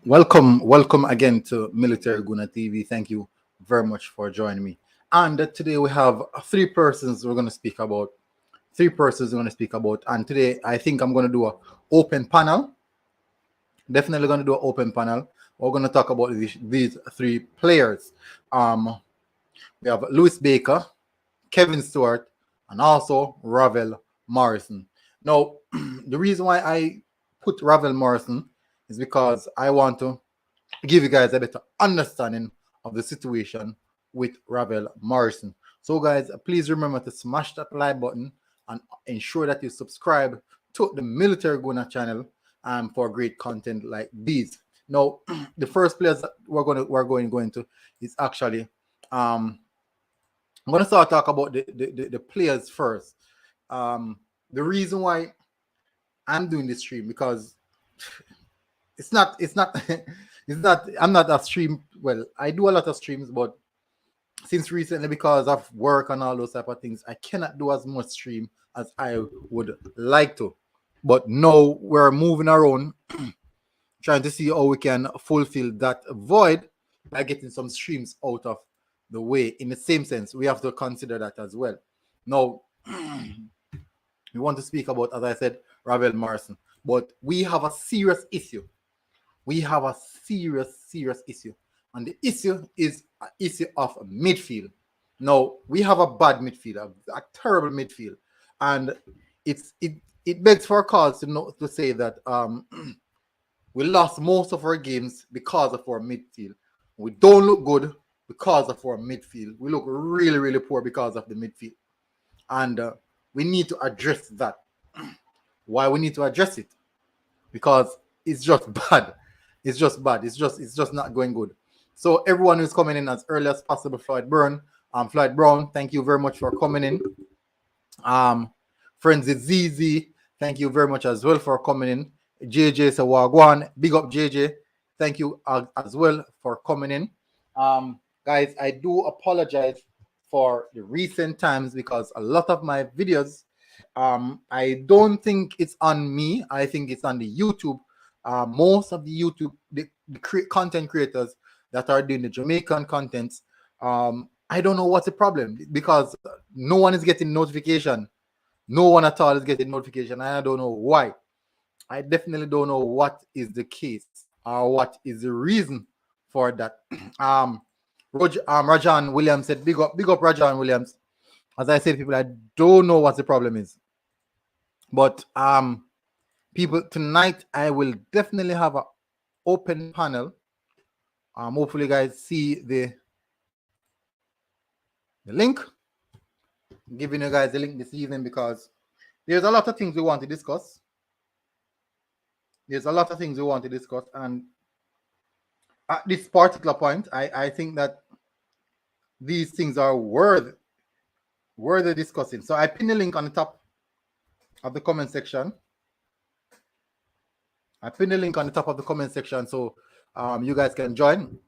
Welcome again to Military Guna TV. Thank you very much for joining me. And today we have three persons we're going to speak about. And today I think I'm going to do an open panel. Definitely going to do an open panel. We're going to talk about these three players. We have Lewis Baker, Kevin Stewart, and also Ravel Morrison. Now, the reason why I put Ravel Morrison is because I want to give you guys a better understanding of the situation with Ravel Morrison. So guys, please remember to smash that like button and ensure that you subscribe to the Military Guna channel for great content like these. Now, the first players that we're going to is actually I'm going to start talk about the players first. The reason why I'm doing this stream because it's not I'm not a stream. Well, I do a lot of streams, but since recently because of work and all those type of things, I cannot do as much stream as I would like to. But now we're moving around trying to see how we can fulfill that void by getting some streams out of the way. In the same sense, we have to consider that as well. Now we want to speak about, as I said, Ravel Morrison, but we have a serious issue. We have a serious issue. And the issue is an issue of midfield. Now, we have a bad midfield, a terrible midfield. And it begs for a cause to say that we lost most of our games because of our midfield. We don't look good because of our midfield. We look really poor because of the midfield. And we need to address that. Why we need to address it? Because it's just bad. It's just bad. It's just not going good. So everyone who's coming in as early as possible, Floyd Brown, thank you very much for coming in. Friends, it's ZZ, thank you very much as well for coming in. JJ Sawagwan, big up JJ, thank you as well for coming in. Guys, I do apologize for the recent times because a lot of my videos, I don't think it's on me. I think it's on the YouTube. Most of the YouTube, the content creators that are doing the Jamaican contents, I don't know what's the problem because no one is getting notification. No one at all is getting notification. And I don't know why. I definitely don't know what is the case or what is the reason for that. Rajan Williams said, big up Rajan Williams. As I said, people, I don't know what the problem is. But people, tonight I will definitely have an open panel. Hopefully you guys see the link. I'm giving you guys the link this evening because there's a lot of things we want to discuss. And at this particular point, I think that these things are worth discussing. So I pin the link on the top of the comment section. So you guys can join.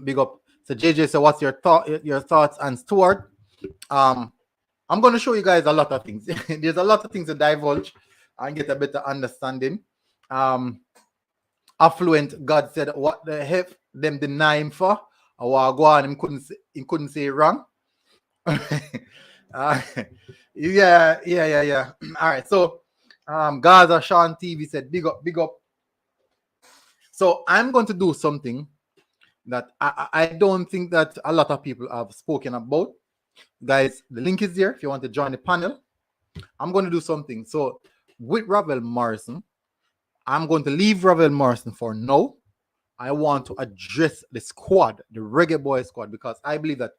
Big up. So JJ, so what's your thoughts? And Stuart, I'm going to show you guys a lot of things. There's a lot of things to divulge and get a better understanding. Affluent God said, what the heck them deny him for? He couldn't say it wrong. Yeah. All right. So Gaza Sean TV said, big up. So I'm going to do something that I don't think that a lot of people have spoken about. Guys, the link is there if you want to join the panel. I'm going to do something. So with Ravel Morrison, I'm going to leave Ravel Morrison for now. I want to address the squad, the Reggae Boyz squad, because I believe that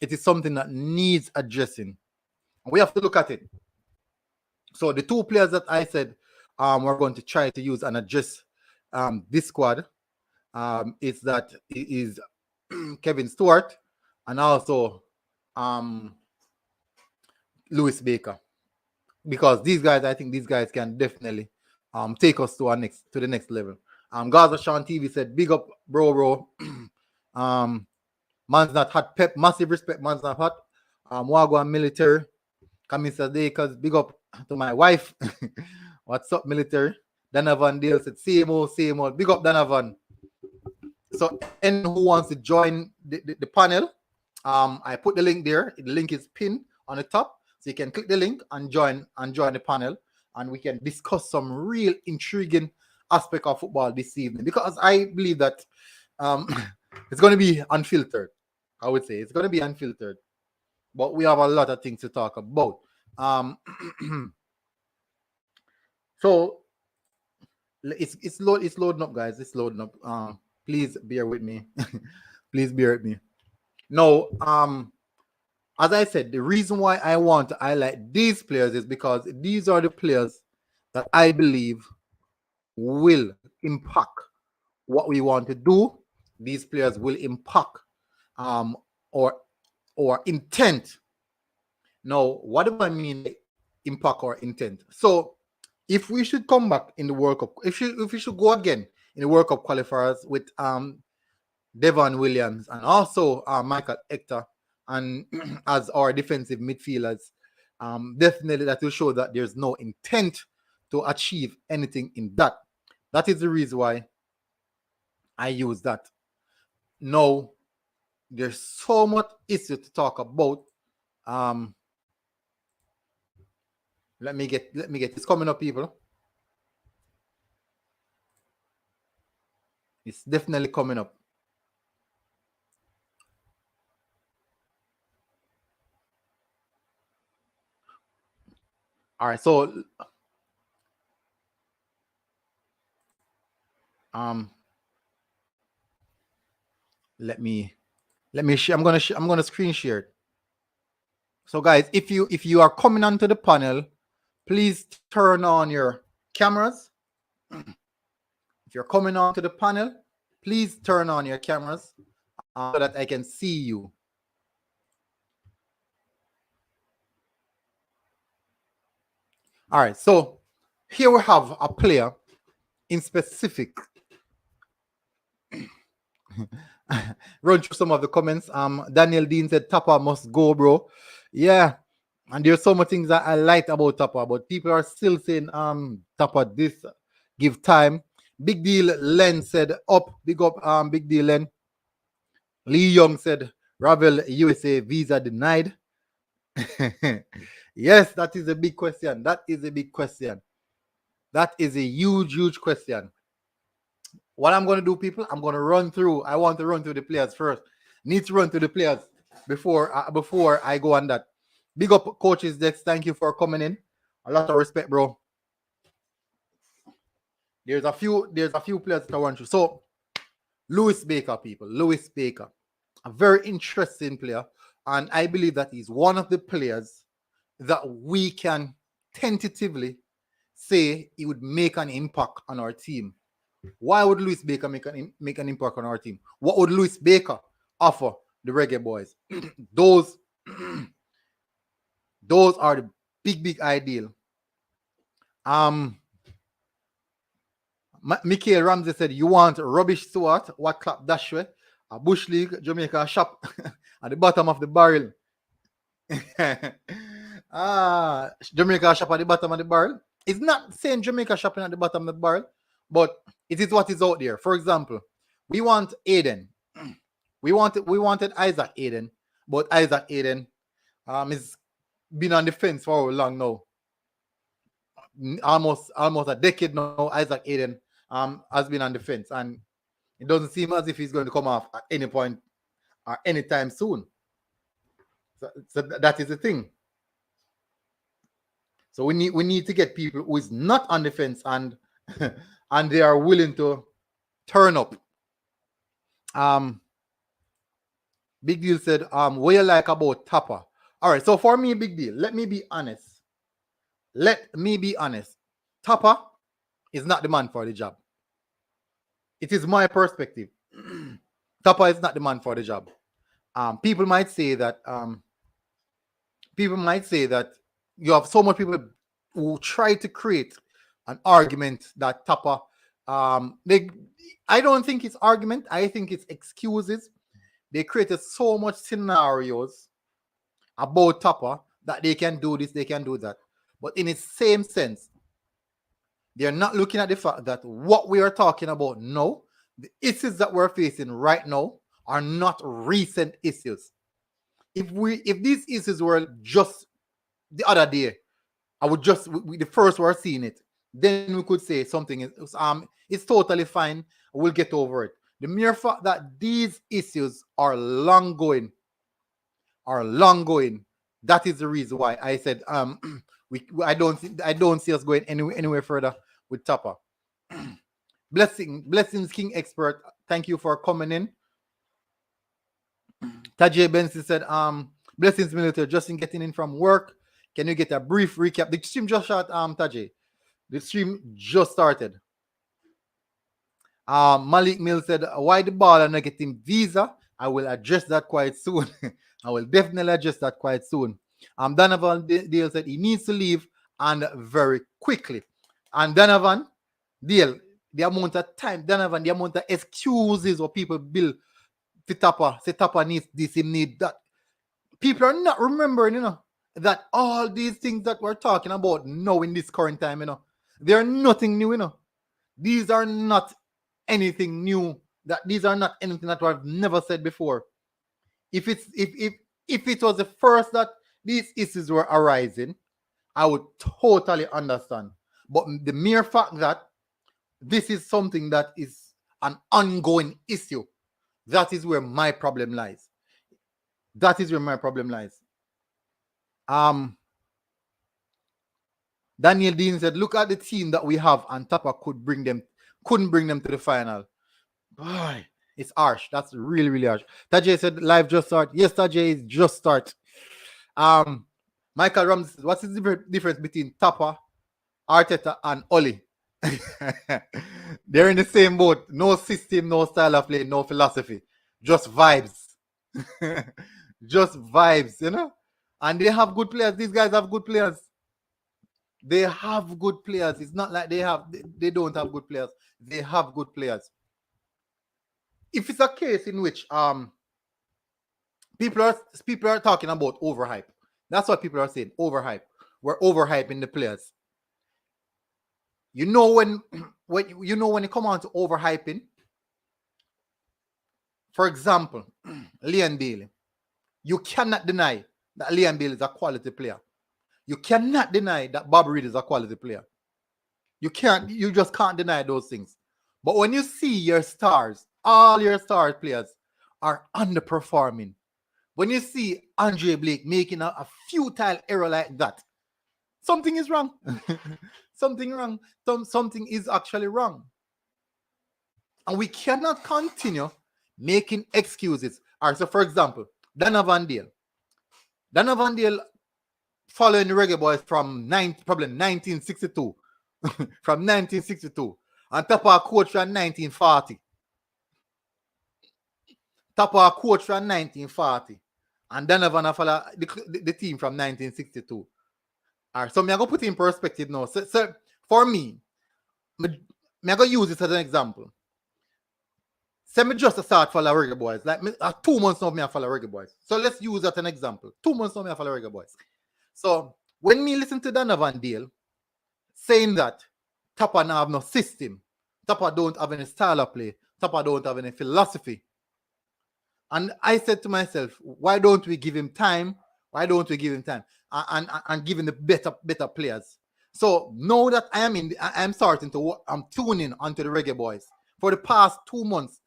it is something that needs addressing. We have to look at it. So the two players that I said we're going to try to use and address this squad is Kevin Stewart and also Lewis Baker, because these guys, I think these guys can definitely take us to the next level. Gaza Sean TV said, big up bro. Man's not hot. Pep, massive respect. Man's not hot. Wagwan military. Kamisa Dakers, big up to my wife. What's up, military? Donovan Dale said, same old. Big up Donovan. So anyone who wants to join the panel, I put the link there. The link is pinned on the top. So you can click the link and join the panel. And we can discuss some real intriguing aspect of football this evening. Because I believe that it's going to be unfiltered. I would say it's going to be unfiltered. But we have a lot of things to talk about. So it's loading up, guys. It's loading up. Please bear with me. Please bear with me. Now, as I said, the reason why I want to highlight these players is because these are the players that I believe will impact what we want to do. These players will impact or intent. Now, what do I mean by impact or intent? So, if we should come back in the World Cup, if we should go again in the World Cup qualifiers with Devon Williams and also Michael Hector and as our defensive midfielders, definitely that will show that there's no intent to achieve anything in that. That is the reason why I use that. Now, there's so much issue to talk about. Let me get it's coming up, people. It's definitely coming up. All right, so let me share. I'm gonna screen share it. So guys, if you are coming onto the panel, please turn on your cameras. If you're coming onto the panel, please turn on your cameras so that I can see you. All right, so here we have a player in specific. Run through some of the comments. Daniel Dean said Tapa must go, bro. Yeah, and there's so many things that I like about Tapa, but people are still saying Tapa this, give time. Big Deal Len said up, big up, Big Deal Len. Lee Young said Ravel USA visa denied. Yes, that is a big question. That is a big question. That is a huge question. What I'm going to do, people, I'm going to run through. I want to run through the players first. Need to run through the players before I go on that. Big up, coaches Dex. Thank you for coming in. A lot of respect, bro. There's a few players to run through. So, Lewis Baker, people. Lewis Baker. A very interesting player. And I believe that he's one of the players that we can tentatively say he would make an impact on our team. Why would Lewis Baker make an impact on our team? What would Lewis Baker offer the Reggae Boyz? Those are the big ideal. Michael Ramsey said, you want rubbish Stewart, what clap Dashway, a Bush League, Jamaica shop at the bottom of the barrel. Jamaica shop at the bottom of the barrel. It's not saying Jamaica shopping at the bottom of the barrel, but it is what is out there. For example, we want Aiden. We wanted Isaac Aiden, but Isaac Aiden has been on the fence for how long now? Almost a decade now. Isaac Aiden has been on the fence, and it doesn't seem as if he's going to come off at any point or anytime soon. So that is the thing. So we need to get people who is not on the fence and and they are willing to turn up. Big Deal said, what you like about Tapa? All right, so for me, Big Deal, let me be honest. Tapa is not the man for the job. It is my perspective. Tapa is not the man for the job. People might say that you have so much people who try to create an argument that Tapa, I don't think it's argument. I think it's excuses. They created so much scenarios about Tapa that they can do this, they can do that. But in its same sense, They're not looking at the fact that what we are talking about now, the issues that we're facing right now, are not recent issues. If these issues were just the other day, I would just the first we're seeing it, then we could say something is it's totally fine. We'll get over it. The mere fact that these issues are long going, that is the reason why I said I don't see us going anywhere further with Tapa. Blessings King Expert, thank you for coming in. Tajay Benson said, blessings military, just in getting in from work. Can you get a brief recap? The stream just shot, Tajay. The stream just started. Malik Mill said, why the ball are not getting visa? I will address that quite soon. I will definitely address that quite soon. Donovan Dale said he needs to leave and very quickly. And Donovan Dale, the amount of time, Donovan, the amount of excuses what people build to Tapa, say Tapa needs this, he needs that. People are not remembering, that all these things that we're talking about now in this current time, they're nothing new, These are not anything new. These are not anything that I've never said before. If it was the first that these issues were arising, I would totally understand. But the mere fact that this is something that is an ongoing issue, that is where my problem lies. That is where my problem lies. Daniel Dean said, look at the team that we have, and Tapa couldn't bring them to the final. Boy, it's harsh. That's really, really harsh. Tajay said, live just start. Yes, Tajay is just start. Michael Rams said, what's the difference between Tapa, Arteta, and Oli? They're in the same boat. No system, no style of play, no philosophy. Just vibes. Just vibes, And they have good players. These guys have good players. They have good players. It's not like they don't have good players. They have good players. If it's a case in which people are talking about overhype, that's what people are saying. Overhype. We're overhyping the players. When it comes on to overhyping, for example, Liam Bailey, you cannot deny that Liam Bailey is a quality player. You cannot deny that Bob Reed is a quality player. You just can't deny those things. But when you see your stars, all your star players are underperforming, when you see Andre Blake making a futile error like that, something is wrong. Something wrong. Something is actually wrong. And we cannot continue making excuses. All right, so for example, Donovan Dale following the Reggae Boyz from probably 1962. From 1962. And Tapa coach from 1940. Tapa coach from 1940. And Donovan follow the team from 1962. All right, so I'm going to put it in perspective now. So for me, I'm going to use this as an example. Say me just start follow Reggae Boyz. Like 2 months now I follow Reggae Boyz. So let's use that as an example. 2 months now I follow Reggae Boyz. So when me listen to Donovan Dale saying that Tapa now have no system, Tapa don't have any style of play, Tapa don't have any philosophy. And I said to myself, why don't we give him time? Why don't we give him time and give him the better players? So now that I'm tuning onto the Reggae Boyz for the past 2 months.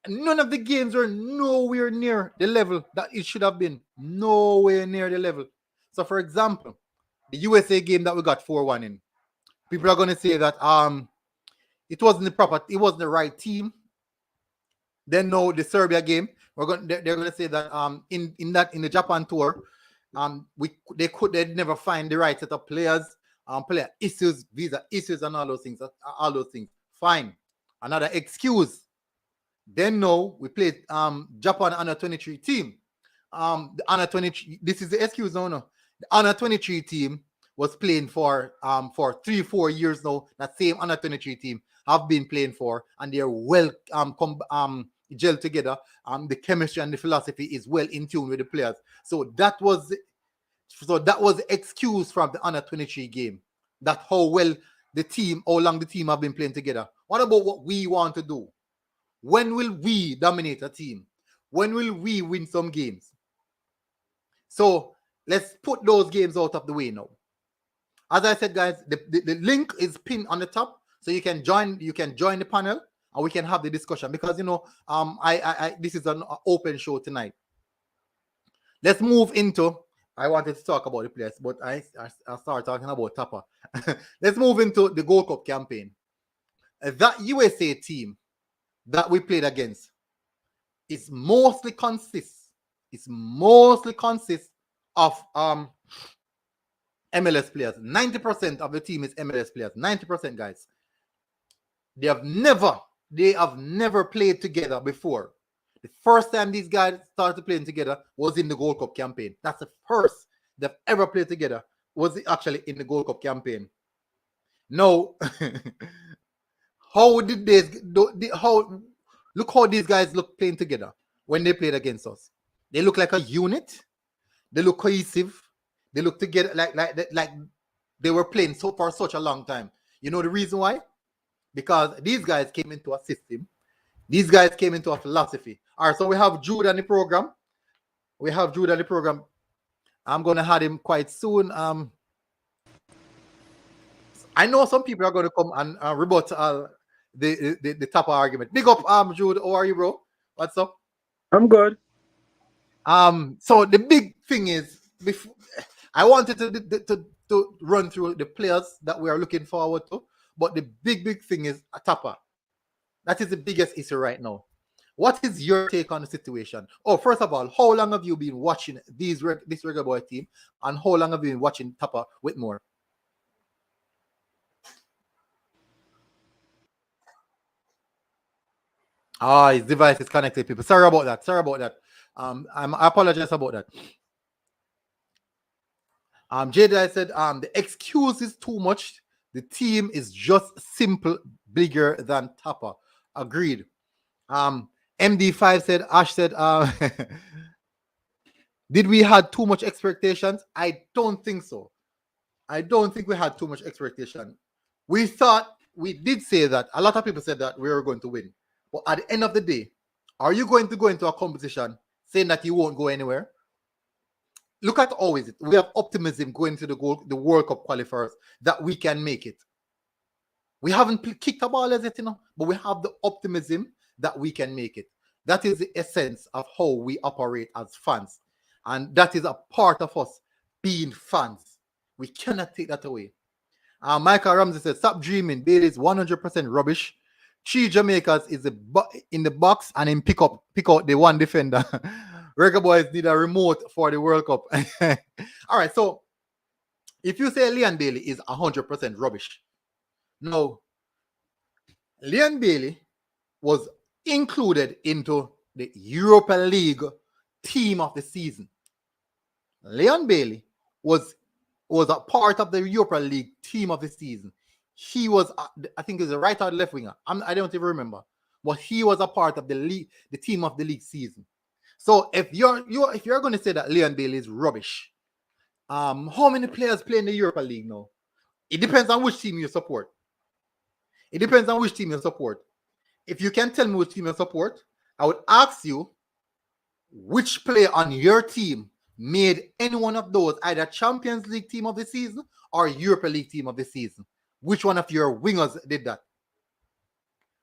None of the games were nowhere near the level that it should have been. Nowhere near the level. So, for example, the USA game that we got 4-1 in, people are going to say that it wasn't the right team. Then now the Serbia game, they're going to say that in the Japan tour, they'd never find the right set of players, player issues, visa issues, and all those things. Fine, another excuse. Then now we played Japan under 23 team. The under 23. This is the excuse now. No, the under 23 team was playing for 3-4 years now. That same under 23 team have been playing for, and they're well gelled together. The chemistry and the philosophy is well in tune with the players. So that was the excuse from the under 23 game. That how well the team, how long the team have been playing together. What about what we want to do? When will we dominate a team? When will we win some games? So let's put those games out of the way now. As I said, guys, the link is pinned on the top, so you can join the panel and we can have the discussion, because this is an open show tonight. Let's move into, I wanted to talk about the players, but I started talking about Tapa. Let's move into the Gold Cup campaign. That USA team that we played against is mostly consists of MLS players. 90% of the team is MLS players. 90%, guys. They have never played together before. The first time these guys started playing together was in the Gold Cup campaign. That's the first they've ever played together, was actually in the Gold Cup campaign. Now, look how these guys look playing together when they played against us. They look like a unit. They look cohesive. They look together like they were playing for such a long time. You know the reason why? Because these guys came into a system. These guys came into a philosophy. All right, so we have Jude on the program. I'm going to have him quite soon. I know some people are going to come and rebut the top argument. Big up, Jude. How are you, bro? What's up? I'm good. So the big thing is, I wanted to run through the players that we are looking forward to, but the big thing is Tapa. That is the biggest issue right now. What is your take on the situation? Oh, first of all, how long have you been watching this Reggae Boy team, and how long have you been watching Tapa Whitmore? His device is connected, people. Sorry about that. I apologize about that. Jada said, the excuse is too much. The team is just simple, bigger than Tapa. Agreed. MD5 said, Ash said, did we had too much expectations? I don't think so. I don't think we had too much expectation. We did say that. A lot of people said that we were going to win. But at the end of the day, are you going to go into a competition saying that you won't go anywhere? Look at always it. We have optimism going to the World Cup qualifiers that we can make it. We haven't kicked a ball as it, but we have the optimism that we can make it. That is the essence of how we operate as fans. And that is a part of us being fans. We cannot take that away. Michael Ramsey said, stop dreaming. Bailey is 100% rubbish. 3 Jamaicans is in the box and then pick out the one defender. Reggae Boys need a remote for the World Cup. All right, so if you say Leon Bailey is 100% rubbish, no, Leon Bailey was included into the Europa League team of the season. Leon Bailey was a part of the Europa League team of the season. He was, I think, he's a right or left winger. I don't even remember, but he was a part of the league, the team of the league season. So if you're going to say that Leon Bailey is rubbish, how many players play in the Europa League now? It depends on which team you support. If you can tell me which team you support, I would ask you which player on your team made any one of those, either Champions League team of the season or Europa League team of the season. Which one of your wingers did that?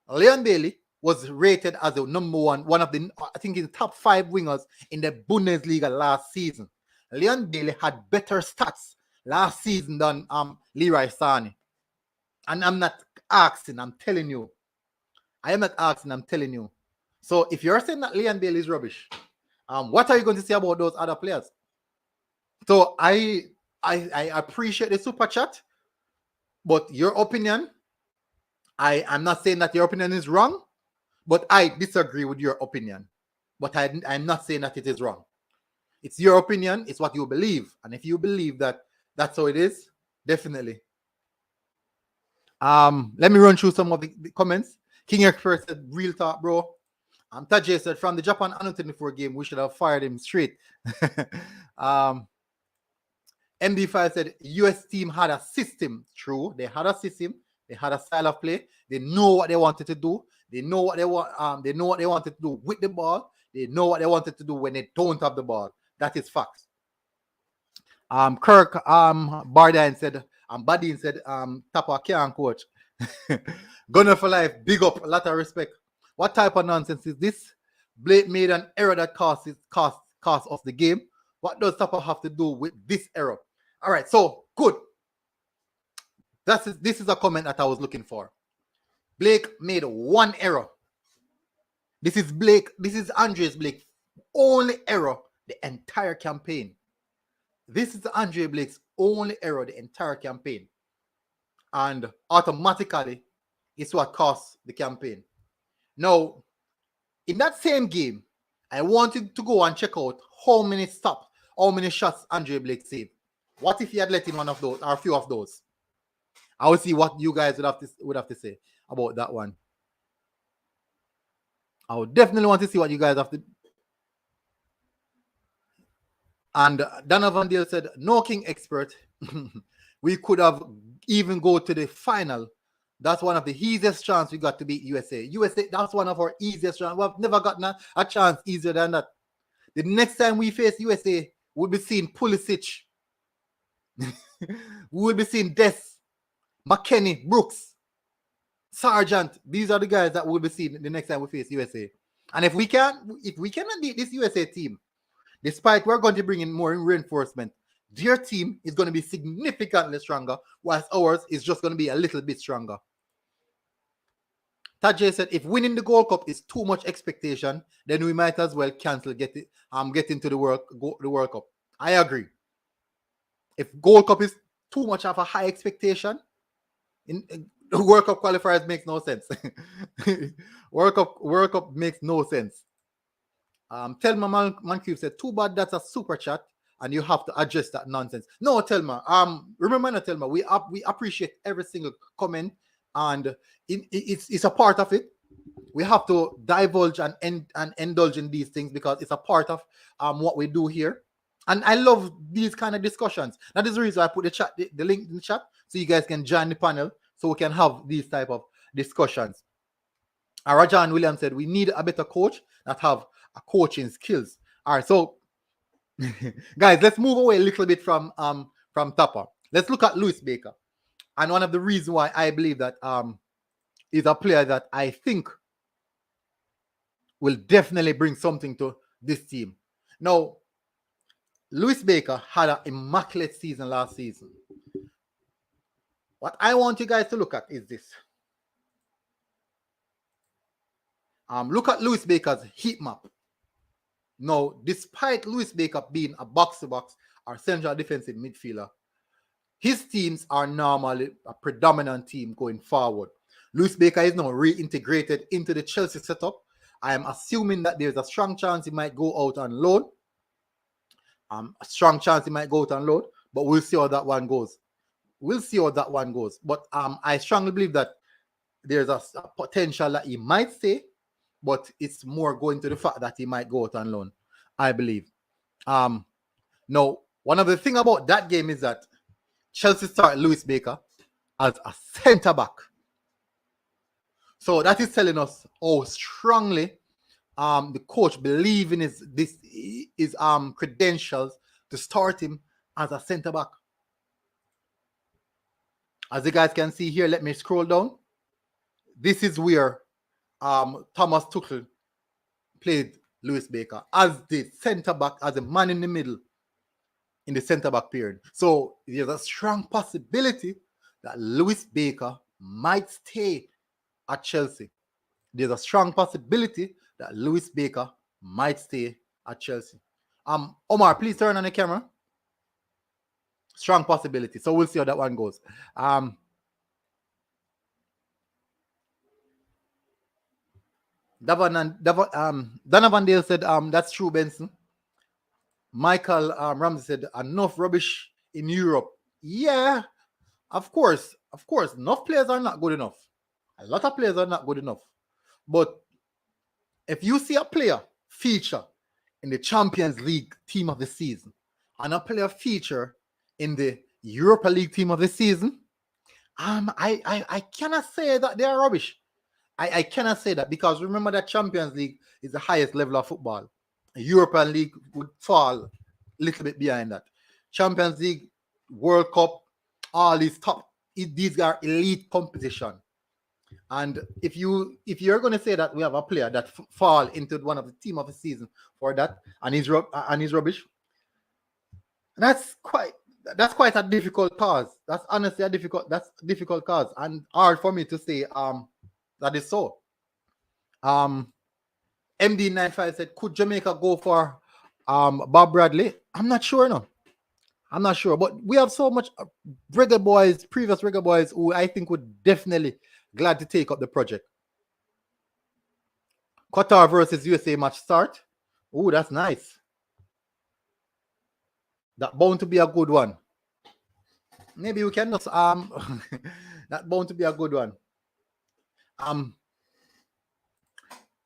Leon Bailey was rated as the number one of the, I think, in the top 5 wingers in the Bundesliga last season. Leon Bailey had better stats last season than Leroy Sané. And I'm not asking, I'm telling you. I am not asking, I'm telling you. So if you're saying that Leon Bailey is rubbish, what are you going to say about those other players? So I appreciate the super chat, but your opinion, I'm not saying that your opinion is wrong, but I disagree with your opinion. But I'm not saying that it is wrong. It's your opinion. It's what you believe. And if you believe that that's how it is, definitely. Let me run through some of the comments. King Express said, real talk, bro. Tajay said, from the Japan under-24 game, we should have fired him straight. MD5 said, US team had a system. True, they had a system, They had a style of play. They know what they wanted to do. They know what they want. They know what they wanted to do with the ball. They know what they wanted to do when they don't have the ball. That is fact. Kirk Bardine said, Badin said, Tapa can't coach. Gunner for life, big up, a lot of respect. What type of nonsense is this? Blake made an error that cost us the game. What does Tapa have to do with this error? All right, so good. This is a comment that I was looking for. Blake made one error. This is Andres Blake's only error the entire campaign. This is Andre Blake's only error the entire campaign. And automatically, it's what cost the campaign. Now, in that same game, I wanted to go and check out how many shots Andre Blake saved. What if he had let in one of those or a few of those? I will see what you guys would have to say about that one. I would definitely want to see what you guys have to. And Donovan Dale said, no king expert. We could have even go to the final. That's one of the easiest chance we got to beat USA. That's one of our easiest chances. We've never gotten a chance easier than that. The next time we face USA, we'll be seeing Pulisic. We will be seeing Des, McKennie, Brooks, Sargent. These are the guys that we'll be seeing the next time we face USA. And if we cannot beat this USA team, despite we're going to bring in more reinforcement, their team is going to be significantly stronger, whilst ours is just going to be a little bit stronger. Tajay said, if winning the Gold Cup is too much expectation, then we might as well cancel get into the World Cup. I agree. If Gold Cup is too much of a high expectation, in the World Cup qualifiers makes no sense. World Cup makes no sense. Telma Mancube said, too bad that's a super chat and you have to address that nonsense. No, Telma. Remember, Telma, we appreciate every single comment, and it's a part of it. We have to divulge and indulge in these things because it's a part of what we do here. And I love these kind of discussions. That is the reason I put the link in the chat so you guys can join the panel so we can have these type of discussions. Rajan Williams said, we need a better coach that have a coaching skills. All right, so guys, let's move away a little bit from Tapa. Let's look at Lewis Baker. And one of the reasons why I believe that is a player that I think will definitely bring something to this team. Now, Lewis Baker had an immaculate season last season. What I want you guys to look at is this. Look at Lewis Baker's heat map. Now, despite Lewis Baker being a box-to-box or central defensive midfielder, his teams are normally a predominant team going forward. Lewis Baker is now reintegrated into the Chelsea setup. I am assuming that there's a strong chance he might go out on loan. But we'll see how that one goes. But I strongly believe that there's a potential that he might stay, but it's more going to the fact that he might go out on loan, I believe. Now, one of the things about that game is that Chelsea started Lewis Baker as a centre-back. So that is telling us how strongly the coach believes in his credentials to start him as a centre-back. As you guys can see here, let me scroll down. This is where Thomas Tuchel played Lewis Baker as the centre-back, as a man in the middle in the centre-back period. So there's a strong possibility that Lewis Baker might stay at Chelsea. There's a strong possibility that Lewis Baker might stay at Chelsea. Omar, please turn on the camera. Strong possibility. So we'll see how that one goes. Donovan Dale said, that's true, Benson. Michael Ramsey said, enough rubbish in Europe. Yeah, of course. Enough players are not good enough. A lot of players are not good enough. But if you see a player feature in the Champions League team of the season and a player feature in the Europa League team of the season, I cannot say that they are rubbish. I cannot say that because remember that Champions League is the highest level of football. Europa League would fall a little bit behind that. Champions League, World Cup, all these top, these are elite competition. And if you're going to say that we have a player that fall into one of the team of the season for that and he's rubbish, that's quite a difficult cause. That's honestly a difficult cause and hard for me to say that is so. MD95 said, could Jamaica go for Bob Bradley? I'm not sure, no. I'm not sure, but we have so much Reggae Boyz, previous Reggae Boyz, who I think would definitely glad to take up the project. Qatar versus USA match start. Oh, that's nice. That bound to be a good one. Maybe we can just that bound to be a good one.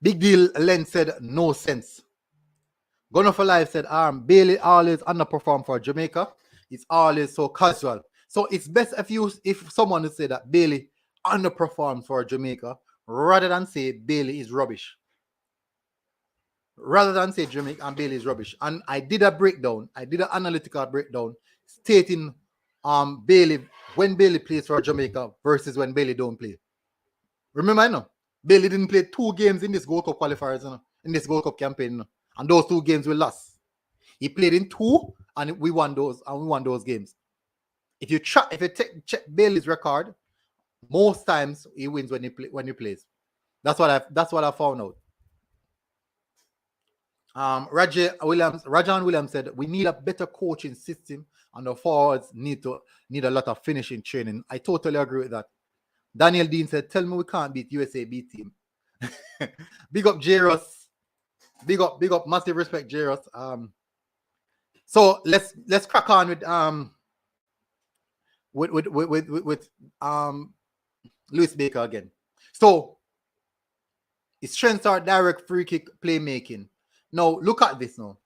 Big Deal Len said no sense. Gunner for Life said Bailey always underperformed for Jamaica. It's always so casual. So it's best if someone would say that Bailey underperformed for Jamaica rather than say Bailey is rubbish. Rather than say Jamaica and Bailey is rubbish. And I did a breakdown. I did an analytical breakdown stating Bailey when Bailey plays for Jamaica versus when Bailey don't play. Remember, I know Bailey didn't play 2 games in this Gold Cup qualifiers, in this Gold Cup campaign, and those 2 games we lost. He played in 2, and we won those games. If you check Bailey's record, most times he wins when he plays. That's what I found out. Rajan Williams said we need a better coaching system, and the forwards need a lot of finishing training. I totally agree with that. Daniel Dean said, "Tell me we can't beat USA B team." Big up Jairus. Big up, massive respect, Jairus. So let's crack on with Lewis Baker again. So his strengths are direct free kick playmaking. Now look at this now.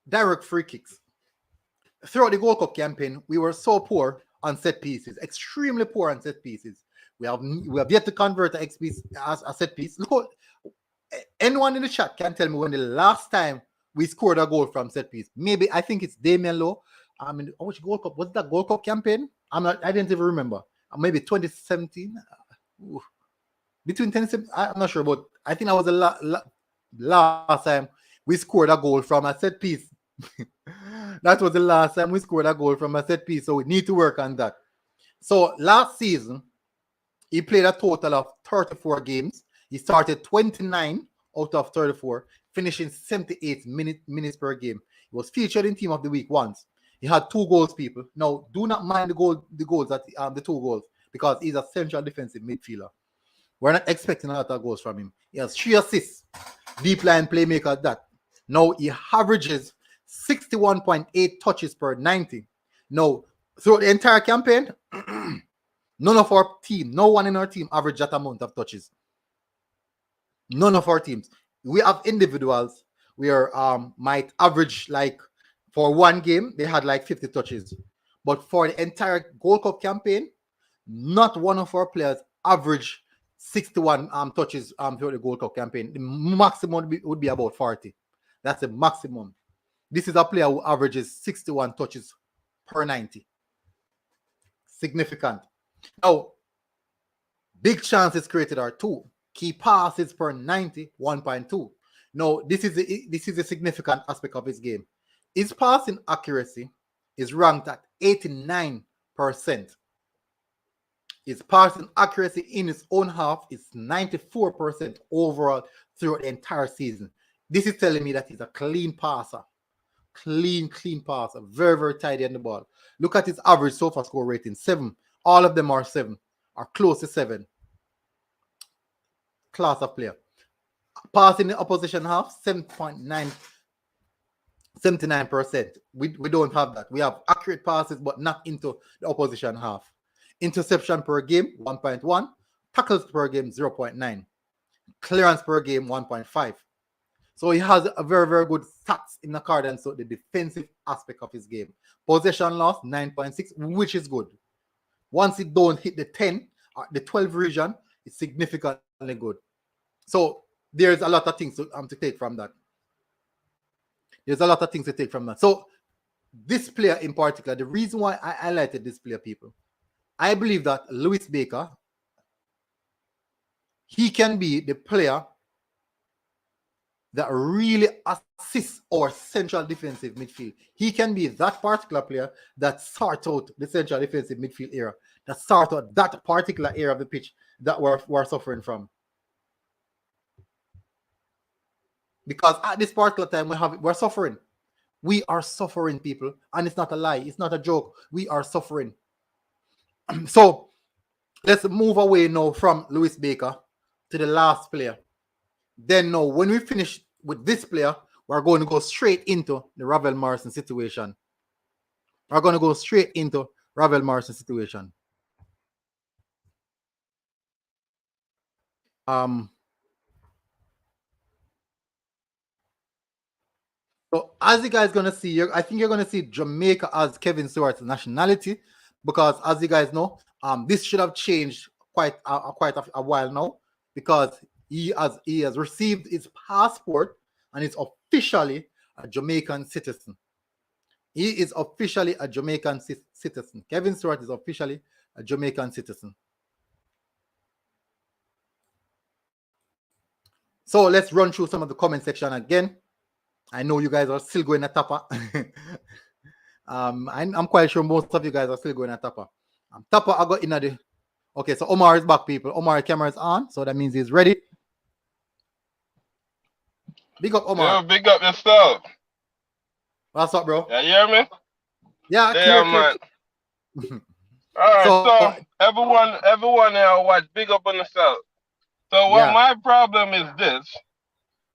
Direct free kicks. Throughout the Gold Cup campaign, we were so poor on set pieces, extremely poor on set pieces. We have yet to convert a set piece. Look what anyone in the chat can tell me when the last time we scored a goal from set piece. Maybe I think it's Damien Lowe. Which Gold Cup was that Gold Cup campaign? I didn't even remember. Maybe 2017. Between 2017, I'm not sure, but I think that was the last time we scored a goal from a set piece. That was the last time we scored a goal from a set piece. So we need to work on that. So last season, he played a total of 34 games. He started 29 out of 34, finishing 78 minutes per game. He was featured in Team of the Week once. He had 2 goals, people. Now, do not mind the goals that the 2 goals, because he's a central defensive midfielder. We're not expecting a lot of goals from him. He has 3 assists, deep line playmaker at that. Now he averages 61.8 touches per 90. Now, throughout the entire campaign, no one in our team averaged that amount of touches. None of our teams. We have individuals where might average, like, for one game, they had like 50 touches. But for the entire Gold Cup campaign, not one of our players averaged 61 touches throughout the Gold Cup campaign. The maximum would be about 40. That's the maximum. This is a player who averages 61 touches per 90. Significant. Now, big chances created are 2. Key passes per 90, 1.2. Now, this is a significant aspect of his game. His passing accuracy is ranked at 89%. His passing accuracy in his own half is 94% overall throughout the entire season. This is telling me that he's a clean passer. Clean passer. Very, very tidy on the ball. Look at his average SOFA score rating, 7. All of them are 7, are close to 7. Class of player. Passing the opposition half, 79%. We don't have that. We have accurate passes, but not into the opposition half. Interception per game, 1.1. Tackles per game, 0.9. Clearance per game, 1.5. So he has a very, very good stats in accordance with the defensive aspect of his game. Possession loss, 9.6, which is good. once it don't hit the 10 or the 12 region, it's significantly good. So there's a lot of things to take from that. There's a lot of things to take from that. So this player in particular, the reason why I highlighted this player, people, I believe that Lewis Baker, he can be the player that really assists our central defensive midfield. He can be that particular player that sort out the central defensive midfield era, that sort out that particular area of the pitch that we're suffering from. Because at this particular time, we're suffering. We are suffering, people. And it's not a lie. It's not a joke. We are suffering. So let's move away now from Lewis Baker to the last player. Then now, when we finish with this player, we're going to go straight into the Ravel Morrison situation. We're going to go straight into Ravel Morrison situation. So as you guys going to see, I think you're going to see Jamaica as Kevin Stewart's nationality, because as you guys know, this should have changed quite a while now, because he has received his passport and is officially a Jamaican citizen. He is officially a Jamaican citizen. Kevin Stewart is officially a Jamaican citizen. So let's run through some of the comment section again. I know you guys are still going at Tapa. I'm quite sure most of you guys are still going at Tapa. Tapa, I got in the... Okay, so Omar is back, people. Omar, camera is on, so that means he's ready. Big up, Omar. Yo, big up yourself. What's up, bro? Yeah, you hear me? Yeah, clear. Man. All right, so everyone here watch, big up on yourself. So what my problem is this.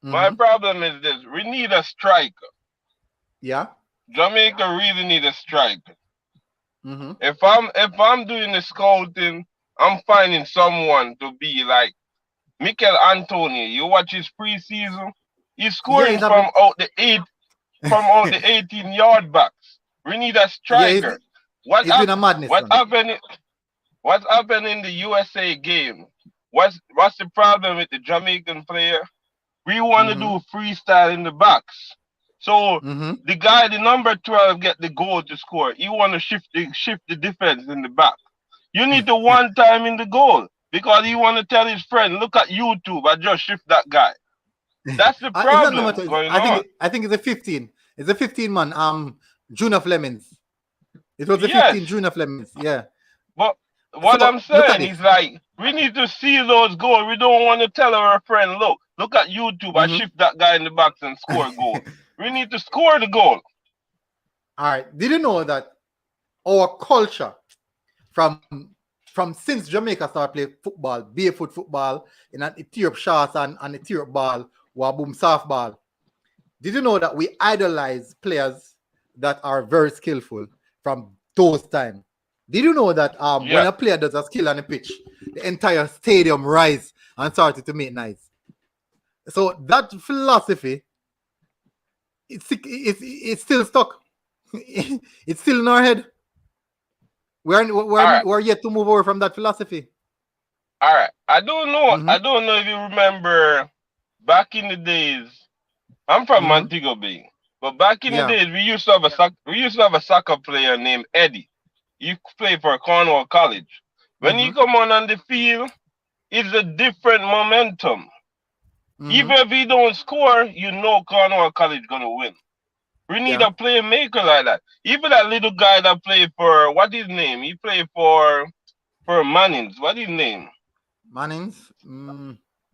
My problem is this. We need a striker. Yeah. Jamaica really need a striker. If I'm doing the scouting, I'm finding someone to be like Mikel Antonio. You watch his preseason, he's scoring from out the 18-yard box. We need a striker. What's happened in the USA game? What's the problem with the Jamaican player? We want to do freestyle in the box. So the guy, the number 12, get the goal to score. He want to shift the defense in the back. You need the one time in the goal, because he want to tell his friend, look at YouTube, I just shift that guy. That's the problem. I think it's a 15. It's a 15 man. June of Lemons. It was a 15 June of Lemons. Yeah. But what I'm saying is, like, we need to see those goals. We don't want to tell our friend, look at YouTube, I shift that guy in the box and score a goal. We need to score the goal. All right. Did you know that our culture from since Jamaica started playing football, barefoot football, in an Ethiop shots and Ethiop ball, waboom softball? Did you know that we idolize players that are very skillful from those times? Did you know that when a player does a skill on the pitch, the entire stadium rise and started to make noise? So that philosophy, it's still stuck. It's still in our head. We're yet to move over from that philosophy. All right. I don't know. I don't know if you remember back in the days. I'm from Montego Bay, but back in the days we used to have a soccer player named Eddie. He played for Cornwall College. When he come on the field, it's a different momentum. Even if he don't score, you know Cornwall College gonna win. We need a playmaker like that. Even that little guy that played for, what his name? He played for Mannings. What his name? Mannings.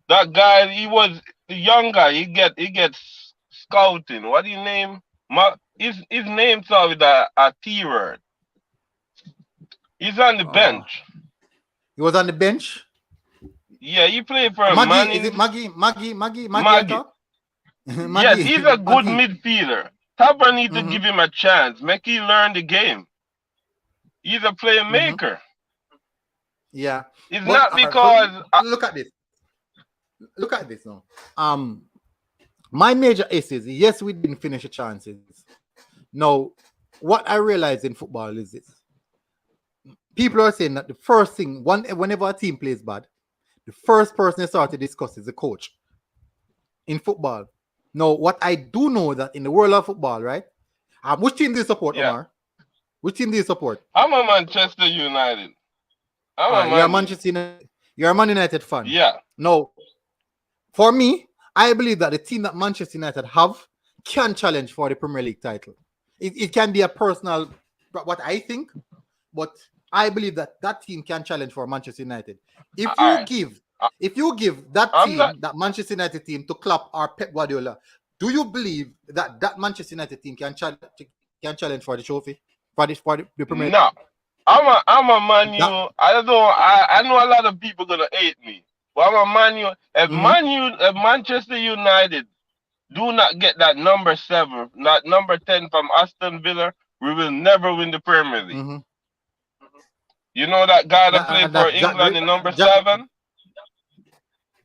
That guy, he was the young guy. He gets scouting. What his name? His name starts with a T word. He's on the bench. He was on the bench? Yeah, he played for Maggie. Is it Maggie? Yes, he's a good midfielder. Taba need to give him a chance. Make him learn the game. He's a playmaker. Yeah. It's not because... look at this. Look at this now. My major ace is, yes, we didn't finish the chances. Now, what I realize in football is this. people are saying that the first thing, whenever a team plays bad, the first person they start to discuss is the coach in football. Now, what I do know that in the world of football, right? Which team do you support, Omar? Which team do you support? I'm a Manchester United. You're a Manchester United. You're a Man United fan. Yeah. No, for me, I believe that the team that Manchester United have can challenge for the Premier League title. It can be a personal, what I think, but I believe that team can challenge for Manchester United. If you give that team, that Manchester United team, to Klopp or Pep Guardiola, do you believe that Manchester United team can challenge for the trophy, for the Premier League? No, I'm a Man U. I know a lot of people gonna hate me, but I'm a Man U. If Manchester United do not get that number 7, not number 10 from Aston Villa, we will never win the Premier League. You know that guy that played for England in number 7?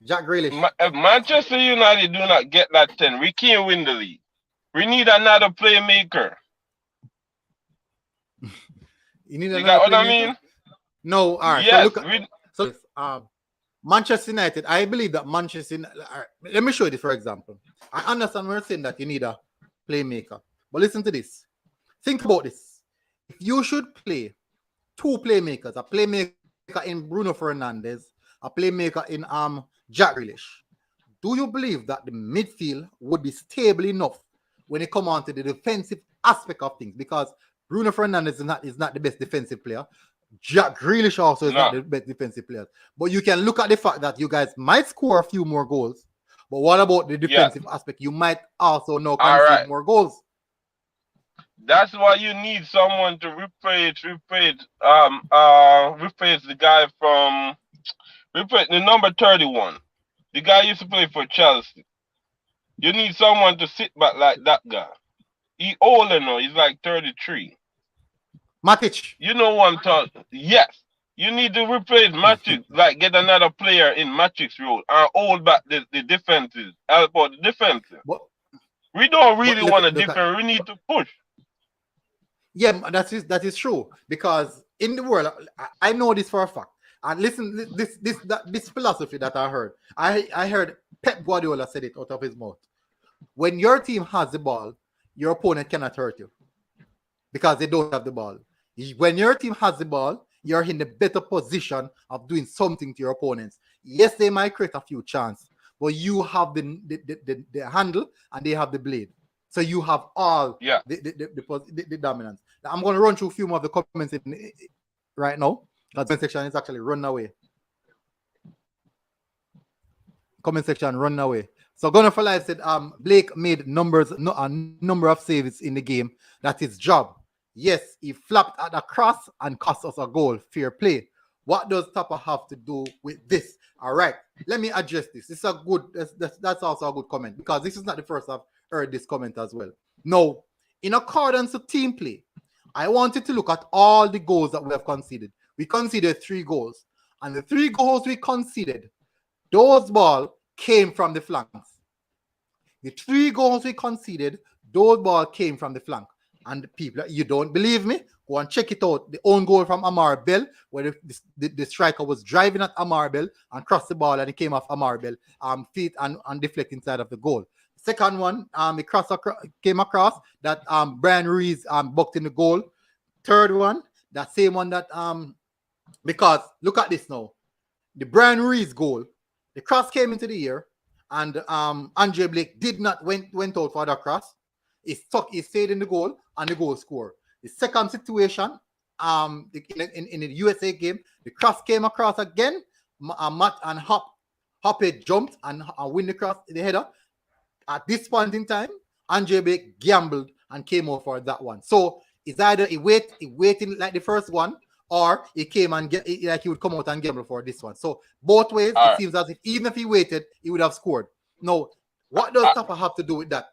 Jack Grealish. If Manchester United do not get that 10, we can't win the league. We need another playmaker. You got what I mean? No, all right. Yes, so Manchester United, I believe that Manchester United, let me show you this, for example. I understand we're saying that you need a playmaker. But listen to this. Think about this. If you should play 2 playmakers, a playmaker in Bruno Fernandes, a playmaker in Jack Grealish, do you believe that the midfield would be stable enough when it comes on to the defensive aspect of things? Because Bruno Fernandes is not the best defensive player. Jack Grealish also is not the best defensive player. But you can look at the fact that you guys might score a few more goals. But what about the defensive aspect? You might also now concede more goals. That's why you need someone to replace the guy from the number 31. The guy used to play for Chelsea. You need someone to sit back like that guy. He older now. He's like 33. Matic. You know what I'm talking. Yes. You need to replace Matic, like get another player in Matic's role and hold back the defenses. Help out the defenses. We don't really want to defend. We need to push. Yeah, that is true. Because in the world, I know this for a fact. And listen, this philosophy that I heard. I heard Pep Guardiola said it out of his mouth. When your team has the ball, your opponent cannot hurt you because they don't have the ball. When your team has the ball, you're in a better position of doing something to your opponents. Yes, they might create a few chances, but you have the handle and they have the blade. So you have all the dominance. Now, I'm going to run through a few more of the comments right now. The comment section is actually running away. Comment section running away. So Gunner for Life said, Blake made a number of saves in the game. That's his job. Yes, he flopped at a cross and cost us a goal. Fair play. What does Tapper have to do with this? All right, let me address this. This is that's also a good comment because this is not the first I've heard this comment as well. No, in accordance to team play, I wanted to look at all the goals that we have conceded. We conceded 3 goals, and the 3 goals we conceded, those balls came from the flanks. The 3 goals we conceded, those balls came from the flank. And people, you don't believe me? Go and check it out. The own goal from Amar Bell, where the striker was driving at Amar Bell and crossed the ball, and it came off Amar Bell feet and deflect inside of the goal. Second one, it came across that Brian Ruiz bucked in the goal. Third one, that same one that because look at this now, the Brian Ruiz goal, the cross came into the air, and Andre Blake did not went out for the cross. He stayed in the goal, and the goal scored. The second situation, in the USA game, the cross came across again. Matt and Hoppe jumped and win the cross, the header. At this point in time, Andre Blake gambled and came out for that one. So it's either he waiting like the first one, or he came and he would come out and gamble for this one. So both ways, it seems as if even if he waited, he would have scored. Now, what does Tapper have to do with that?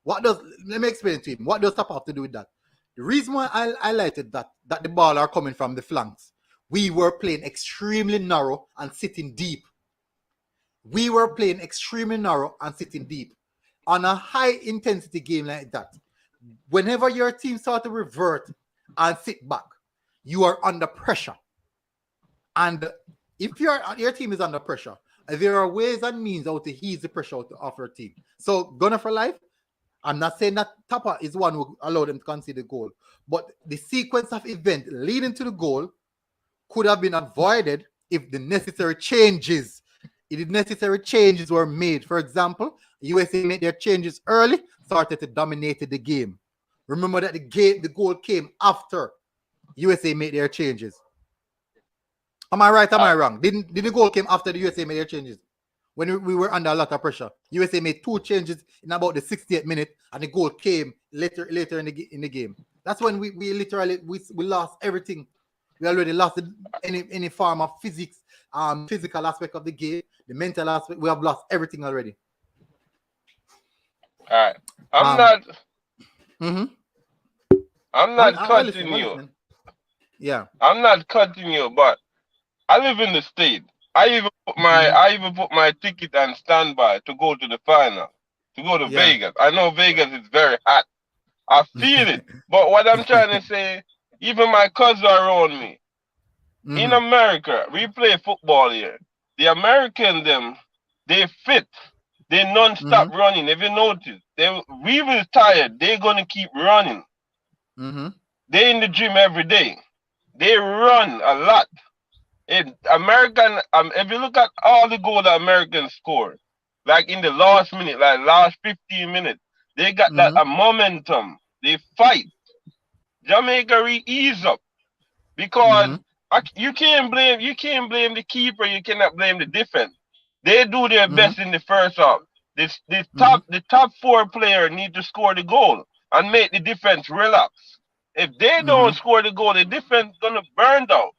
Let me explain it to him. What does Tapper have to do with that? The reason why I highlighted that the ball are coming from the flanks, we were playing extremely narrow and sitting deep. We were playing extremely narrow and sitting deep. On a high intensity game like that, whenever your team start to revert and sit back, you are under pressure. And if your team is under pressure, there are ways and means how to ease the pressure out of your team. So, Gunner for life, I'm not saying that Tapa is one who allowed them to concede the goal, but the sequence of events leading to the goal could have been avoided if the necessary changes were made. For example, USA made their changes early, started to dominate the game. Remember that the goal came after USA made their changes. Am I right? Am I wrong? Did the goal came after the USA made their changes? When we were under a lot of pressure, USA made 2 changes in about the 68th minute, and the goal came later in the game. That's when we literally lost everything. We already lost any form of physical aspect of the game, the mental aspect. We have lost everything already. All right, I'm not cutting you. Yeah, I'm not cutting you, but I live in the state. I even put my ticket on standby to go to the final, to go to Vegas. I know Vegas is very hot. I feel it. But what I'm trying to say, even my cousins around me, in America, we play football here. The American they fit. They non-stop running. If you notice, we will tired. They're gonna keep running. They in the gym every day. They run a lot. If you look at all the goals the Americans score, like in the last minute, like last 15 minutes, they got that momentum. They fight. Jamaica ease up because you can't blame the keeper. You cannot blame the defense. They do their best in the first half. The top 4 players need to score the goal and make the defense relax. If they don't score the goal, the defense gonna burn down.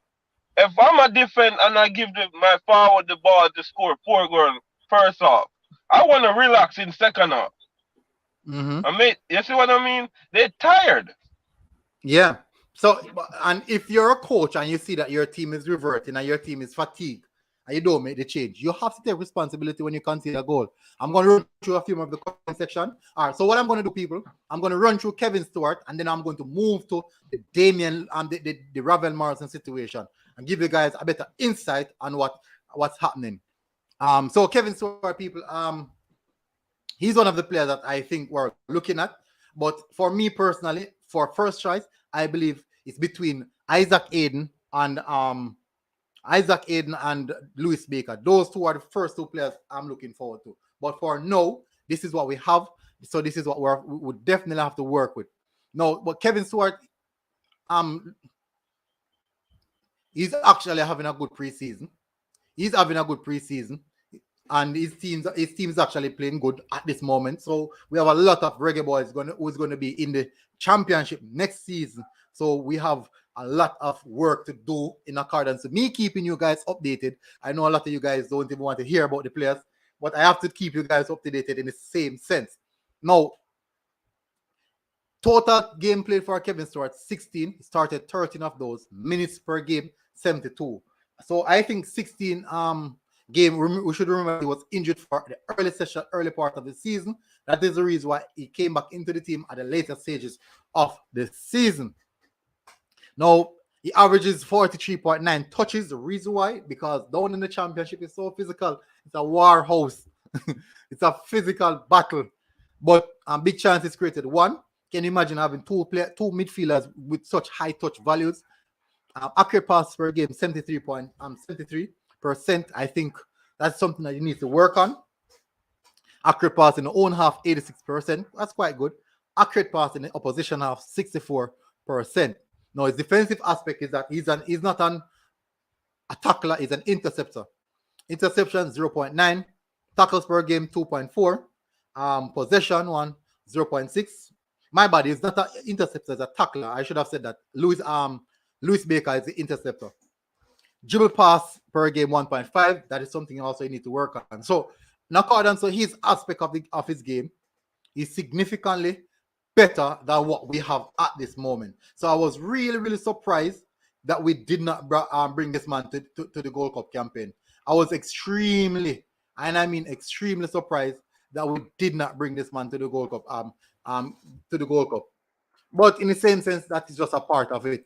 If I'm a defense and I give my forward the ball to score 4 goals first half, I want to relax in second half. You see what I mean? They're tired. Yeah. So, and if you're a coach and you see that your team is reverting and your team is fatigued and you don't make the change, you have to take responsibility when you concede a goal. I'm going to run through a few more of the comment section. All right. So what I'm going to do, people, I'm going to run through Kevin Stewart and then I'm going to move to the Damien and the Ravel Morrison situation and give you guys a better insight on what's happening. So Kevin Stewart, people, he's one of the players that I think we're looking at. But for me personally, for first choice, I believe it's between Isaac Aiden and Lewis Baker. Those 2 are the first 2 players I'm looking forward to. But for now, this is what we have. So this is what we would definitely have to work with. No, but Kevin Stewart, he's actually having a good preseason. And his team's actually playing good at this moment. So we have a lot of Reggae Boys who's going to be in the championship next season. So we have a lot of work to do in accordance with me keeping you guys updated. I know a lot of you guys don't even want to hear about the players, but I have to keep you guys updated in the same sense. Now, total game played for Kevin Stewart, 16. He started 13 of those. Minutes per game, 72. So I think 16 game, we should remember he was injured for the early part of the season. That is the reason why he came back into the team at the later stages of the season. Now, he averages 43.9 touches. The reason why, because down in the championship is so physical. It's a war house. It's a physical battle. But big chances created. One, can you imagine having 2 midfielders with such high touch values? Accurate pass per game, 73%. I think that's something that you need to work on. Accurate pass in the own half, 86%. That's quite good. Accurate pass in the opposition half, 64%. Now, his defensive aspect is that he's not a tackler, he's an interceptor. Interception, 0.9. Tackles per game, 2.4. Possession, 0.6. My bad, he's not an interceptor, he's a tackler. I should have said that. Lewis Baker is the interceptor. Dribble pass per game, 1.5. That is something also you need to work on. So, in accordance to his aspect of his game, is significantly better than what we have at this moment. So I was really, really surprised that we did not bring this man to the Gold Cup campaign. I was extremely surprised that we did not bring this man to the Gold Cup. But in the same sense, that is just a part of it.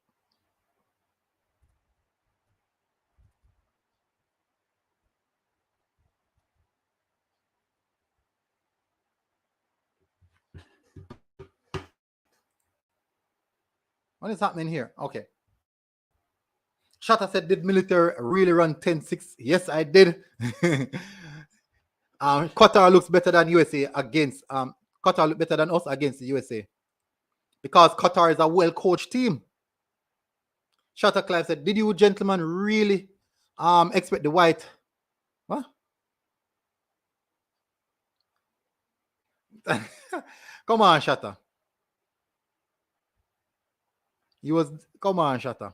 What is happening here? Okay. Shatta said, did military really run 10-6? Yes, I did. Qatar looks better than USA against Qatar look better than us against the USA. Because Qatar is a well-coached team. Shatta Clive said, did you gentlemen really expect the white? What? Come on, Shatta. Come on, Shatta.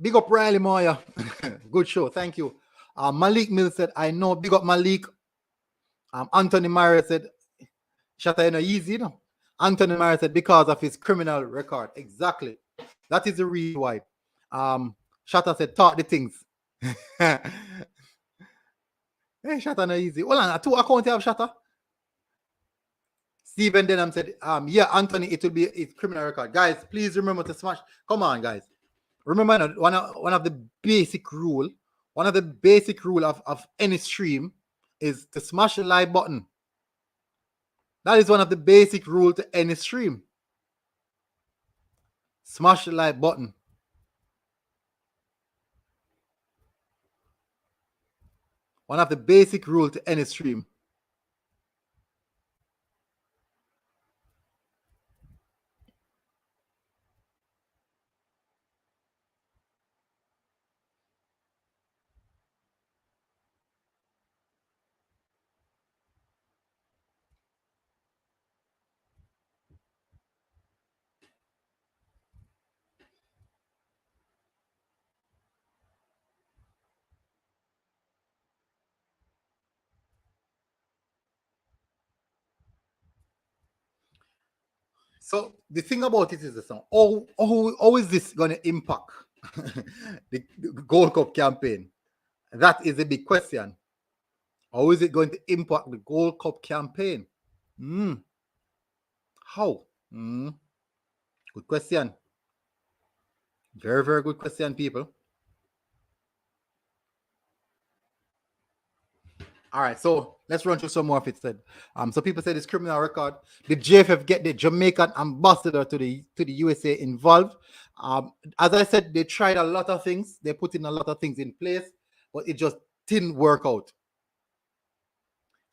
Big up Riley Moya. Good show. Thank you. Malik Mill said, I know. Big up Malik. Anthony Mario said, Shatta, you know, easy, no? Anthony Mario said, because of his criminal record. Exactly. That is the reason why. Shatta said, talk the things. Hey, Shatta, no easy. Hold on, 2 accounts you have, Shatta? Stephen Denham said, yeah, Anthony, it will be his criminal record. Guys, please remember to smash. Come on, guys. Remember, one of the basic rule of any stream is to smash the like button. That is one of the basic rules to any stream. Smash the like button. One of the basic rules to any stream. So the thing about it is this: how is this going to impact the Gold Cup campaign? That is a big question. How is it going to impact the Gold Cup campaign? How? Good question. Very, very good question, people. All right, so let's run through some more of it. Said, so people said this criminal record. Did JFF get the Jamaican ambassador to the USA involved? As I said, they tried a lot of things. They put in a lot of things in place, but it just didn't work out.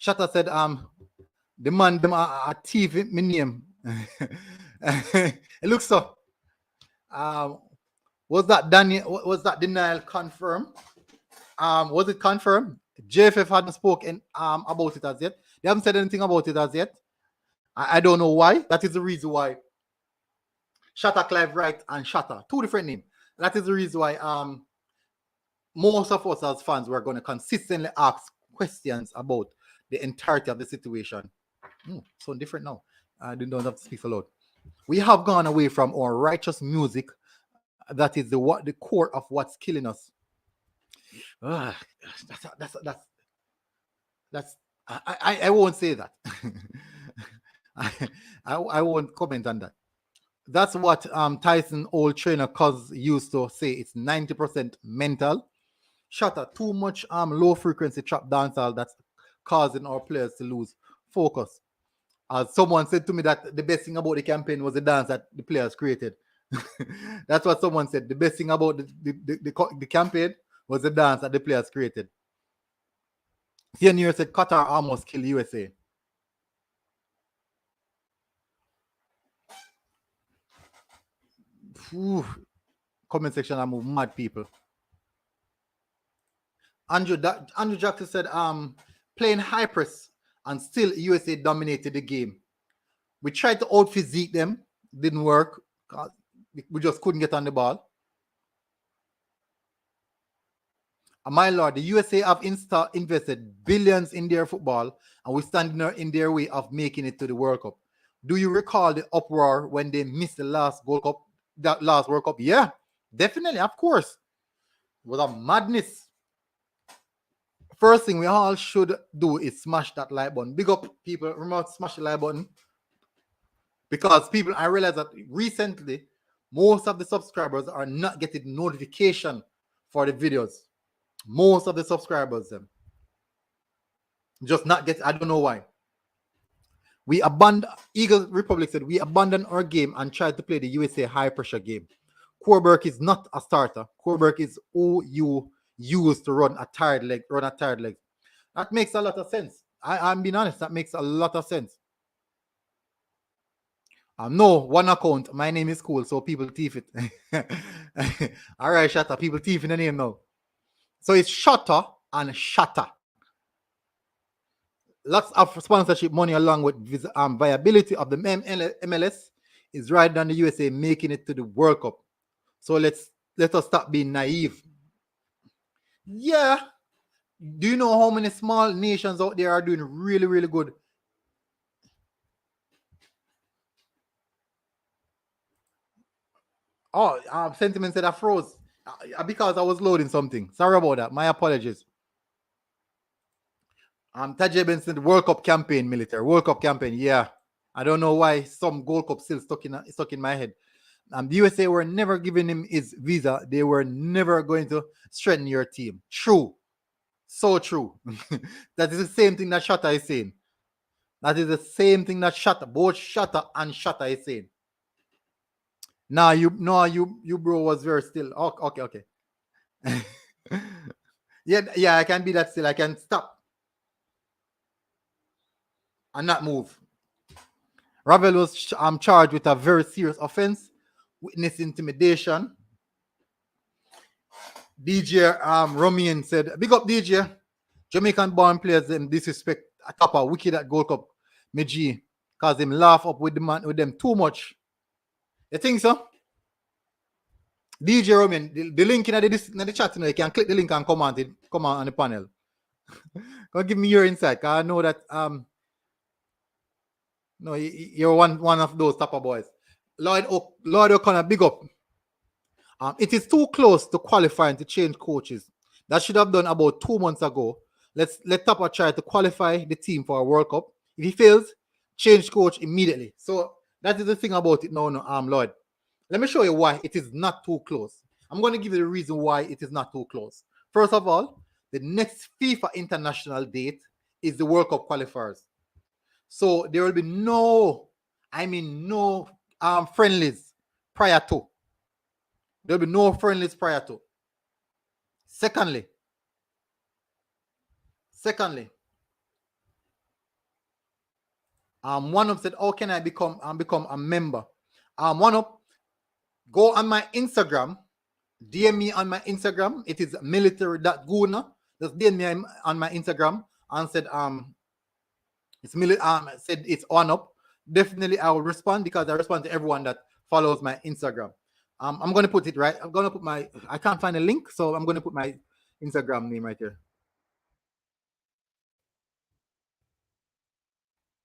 Shatta said, the man them a thief in my name. It looks so. Was that Daniel? Was that denial confirmed? Was it confirmed? JFF hadn't spoken about it as yet. They haven't said anything about it as yet. I don't know why. That is the reason why. Shatta Clive Wright and Shatta, 2 different names. That is the reason why most of us as fans were going to consistently ask questions about the entirety of the situation. So different now. I don't have to speak so loud. We have gone away from our righteous music. That is the core of what's killing us. I won't say that. I won't comment on that. That's what Tyson, old trainer Cuz, used to say. It's 90% mental. Shatta, too much low frequency trap dancehall that's causing our players to lose focus. As someone said to me that the best thing about the campaign was the dance that the players created. That's what someone said. The best thing about the campaign was the dance that the players created. Senior said Qatar almost killed USA. Comment section, I'm mad people. Andrew Jackson said, playing high press and still USA dominated the game. We tried to out physique them, didn't work. We just couldn't get on the ball. My lord, the USA have invested billions in their football, and we stand in their way of making it to the World Cup. Do you recall the uproar when they missed the last World Cup? Yeah, definitely, of course. It was a madness. First thing we all should do is smash that like button. Big up people. Remember to smash the like button. Because people, I realized that recently most of the subscribers are not getting notification for the videos. Most of the subscribers, just not get. I don't know why. We abandoned. Eagle Republic said we abandoned our game and tried to play the USA high pressure game. Corberg is not a starter. Corberg is who you use to run a tired leg. That makes a lot of sense. I'm being honest. That makes a lot of sense. No, one account. My name is cool, so people thief it. All right, Shatter. People thief in the name now. So it's Shutter and Shatter. Lots of sponsorship money along with viability of the MLS is right down the USA making it to the World Cup. So let us stop being naive. Yeah. Do you know how many small nations out there are doing really, really good? Oh, sentiment said I froze because I was loading something. Sorry about that. My apologies. Tajay Benson, the World Cup campaign, military. World Cup campaign, yeah. I don't know why some Gold Cup still stuck in my head. The USA were never giving him his visa. They were never going to strengthen your team. True. So true. That is the same thing that Shatta is saying. That is the same thing that both Shatta and Shatta is saying. Now you bro was very still. Okay. yeah, I can be that still. I can stop and not move. Ravel was charged with a very serious offense, witness intimidation. DJ Romian said, big up DJ. Jamaican born players them disrespect a topper wicked at Gold Cup. Meji, cause them laugh up with them too much. You think so? DJ Roman, the link in the chat, you can click the link and come on the panel. Go give me your insight, cause I know that no, you're one of those type of boys. Lloyd O'Connor, big up. It is too close to qualifying to change coaches. That should have done about 2 months ago. Let Tapa try to qualify the team for a World Cup. If he fails, change coach immediately. So that is the thing about it now, Lloyd. Let me show you why it is not too close. I'm going to give you the reason why it is not too close. First of all, the next FIFA international date is the World Cup qualifiers. So there will be no friendlies prior to. There will be no friendlies prior to. Secondly, one up said, how can I become a member? One up, go on my Instagram, DM me on my Instagram. It is military.guna. Just DM me on my Instagram and said said it's on up. Definitely I will respond because I respond to everyone that follows my Instagram. I'm gonna put it right. I'm gonna put I can't find a link, so I'm gonna put my Instagram name right here.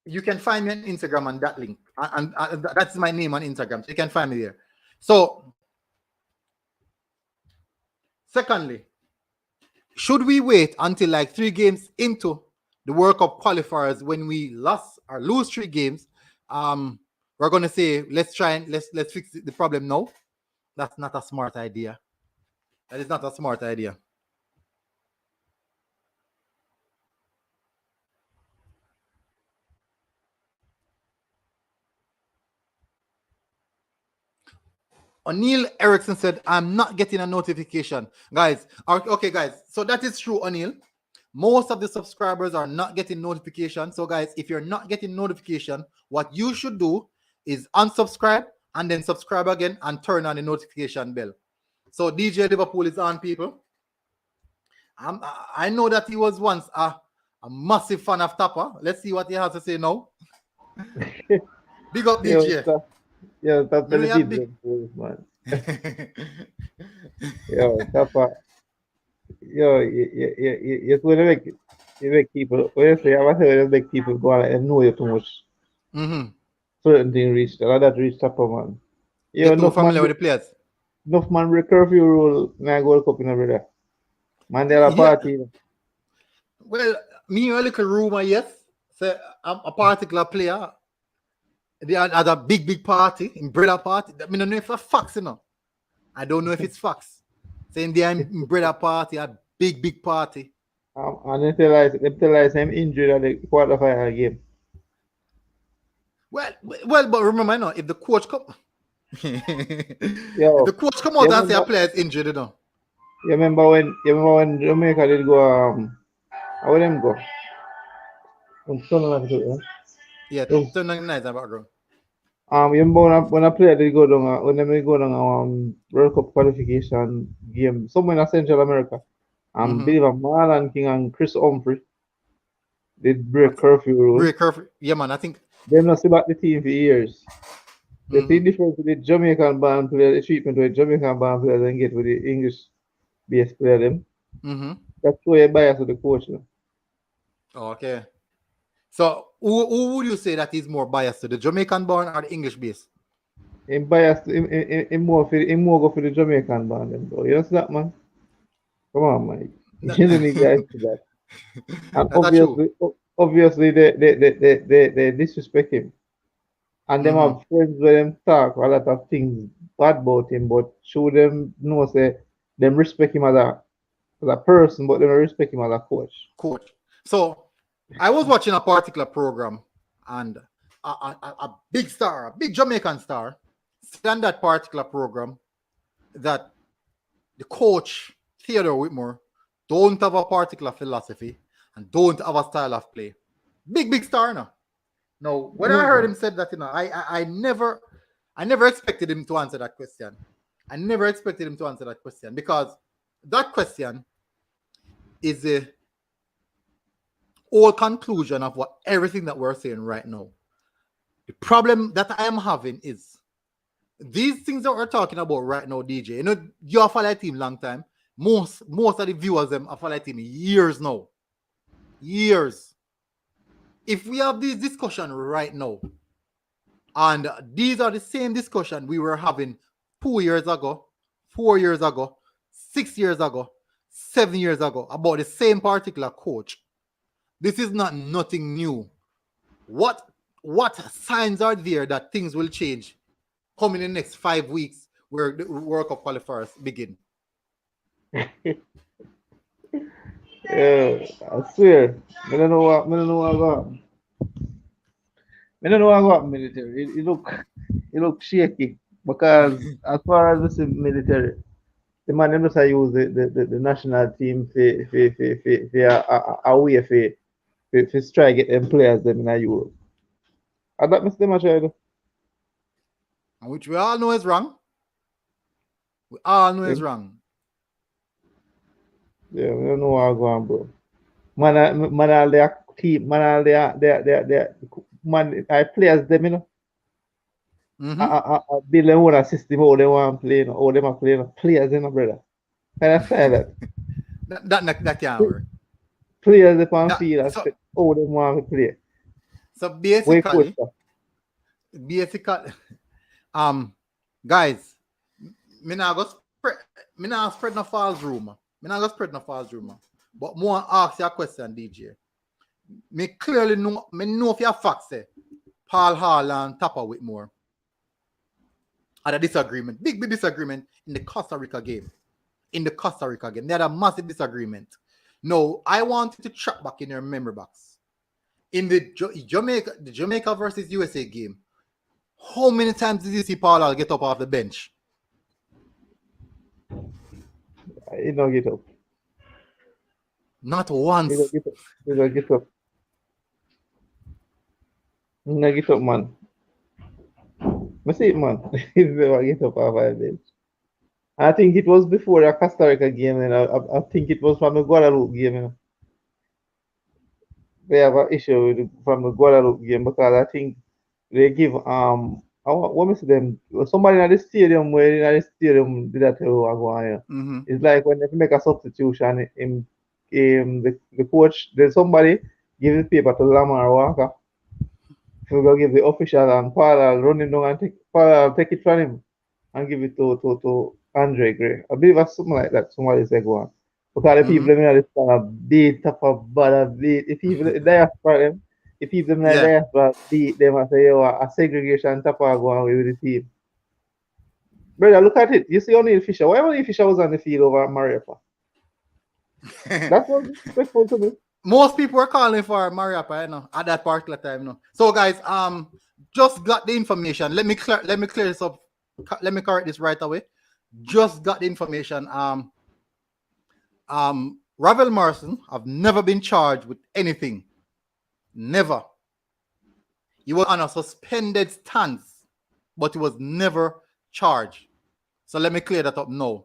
You can find me on Instagram on that link, and that's my name on Instagram. So you can find me there. So, secondly, should we wait until like 3 games into the World Cup qualifiers when we lose 3 games? We're gonna say let's fix the problem now. That's not a smart idea. That is not a smart idea. O'Neill Erickson said, I'm not getting a notification. Guys, okay, guys. So that is true, O'Neill. Most of the subscribers are not getting notification. So, guys, if you're not getting notification, what you should do is unsubscribe and then subscribe again and turn on the notification bell. So DJ Liverpool is on, people. I know that he was once a massive fan of Tapper. Let's see what he has to say now. Big up DJ. Yeah, that's the big man. Yo, Tapper. Yo, you make people. When you say I've heard make people go and know you too much. Certain thing reach that reach Tapper, man. You're too familiar with the players. Enough man break curfew rule na Gold Cup in a brother. Man, there are party. Well, me a little rumor, yes. So a particular player They had a big party, umbrella party. I don't know if it's facts, you know. I don't know if it's facts. Saying the umbrella party, a big party. And they tell us him injured at the qualifier game. Well, but remember, no, if the coach come, if the coach come out and say a player is injured, you know. You remember when Jamaica did go how would them go? Yeah, turn on the night background. Remember when a player did go down when they go down World Cup qualification game somewhere in Central America. Believe Marlon King and Chris Humphrey did break curfew rules. Break curfew, yeah, man. I think they not see back the team for years. The see difference with the Jamaican band player, the treatment with Jamaican band players and get with the English based player them. That's why you bias with the coach. You know? Okay. So who would you say that is more biased to the Jamaican born or the English base? In biased in more go for the Jamaican band them, bro. You know that, man? Come on, man. You don't need guys to that. And obviously they disrespect him. And them have friends with them talk a lot of things bad about him, but show them know say them respect him as a person, but they don't respect him as a coach. So I was watching a particular program, and a big star, a big Jamaican star, said on that particular program that the coach, Theodore Whitmore, don't have a particular philosophy and don't have a style of play. Big star now. Now, when I heard him said that, you know, I never expected him to answer that question. I never expected him to answer that question because that question is the whole conclusion of what everything that we're saying right now. The problem that I am having is these things that we're talking about right now, DJ. You know, you have followed team long time. Most of the viewers them have followed team years now. Years. If we have this discussion right now, and these are the same discussion we were having 2 years ago, 4 years ago, 6 years ago, 7 years ago about the same particular coach. This is not nothing new. What signs are there that things will change coming in the next 5 weeks where the World Cup qualifiers begin? Yeah, I swear. I don't know what I got military. It look shaky because as far as this military, the man them just use the national team for away for strike get them players them in Europe. And that makes them a try. Which we all know is wrong. We all know is wrong. Yeah, we don't know what I'm going, bro. Man, all their team, man, I players them, you know. I build them own a system, how they want to play, you know, how they want to play, you know. Players, you know, brother. Kind of style that. That can't work. Players they can feel that how they want to play. So basically, guys, me not spread no false rumor. But more ask you a question, DJ. Me clearly know if you have facts say Paul Hall and Tapper Whitmore had a disagreement, big disagreement in the Costa Rica game. They had a massive disagreement. No, I want you to track back in your memory box. In the Jamaica versus USA game, how many times did you see Paul Hall get up off the bench? He don't get up. Not once. He don't get up. He don't get up, man. I see it, man. He never get up off the bench. I think it was before the Costa Rica game, and I think it was from the Guadeloupe game. You know. They have an issue from the Guadeloupe game because I think they give what me say them somebody in the stadium did that to Aguaya. It's like when they make a substitution in the coach, there's somebody give the paper to Lamar Walker. So go give the official and Paul running down and take it from him and give it to Andre Gray. I believe that's something like that. Somebody said go on. Because the people in this kind of beat up a bad beat. If people they have problem, if people like that, but beat them and say, a segregation type of go away with the team. Brother, look at it. You see O'Neil Fisher. Why O'Neil Fisher was on the field over Mariappa? That was disrespectful to me. Most people were calling for Mariappa, you know, at that particular time, you know. So guys, just got the information. Let me clear this up. Let me correct this right away. Just got the information. Ravel Morrison have never been charged with anything. Never. He was on a suspended stance, but he was never charged. So let me clear that up now.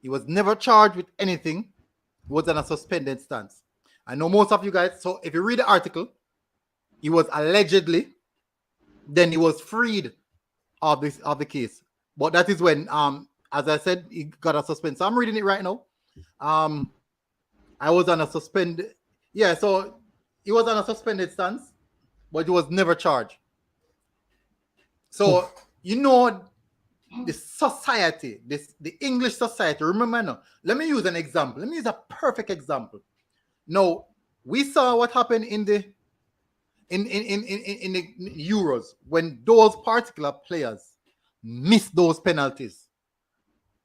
He was never charged with anything. He was on a suspended stance. I know most of you guys, so if you read the article, he was allegedly, then he was freed of the case. But that is when, as I said, he got a suspended. So I'm reading it right now. I was on a suspended, so he was on a suspended stance, but he was never charged. So, you know, the society, the English society, remember now, let me use an example. Let me use a perfect example. Now, we saw what happened in the Euros when those particular players missed those penalties.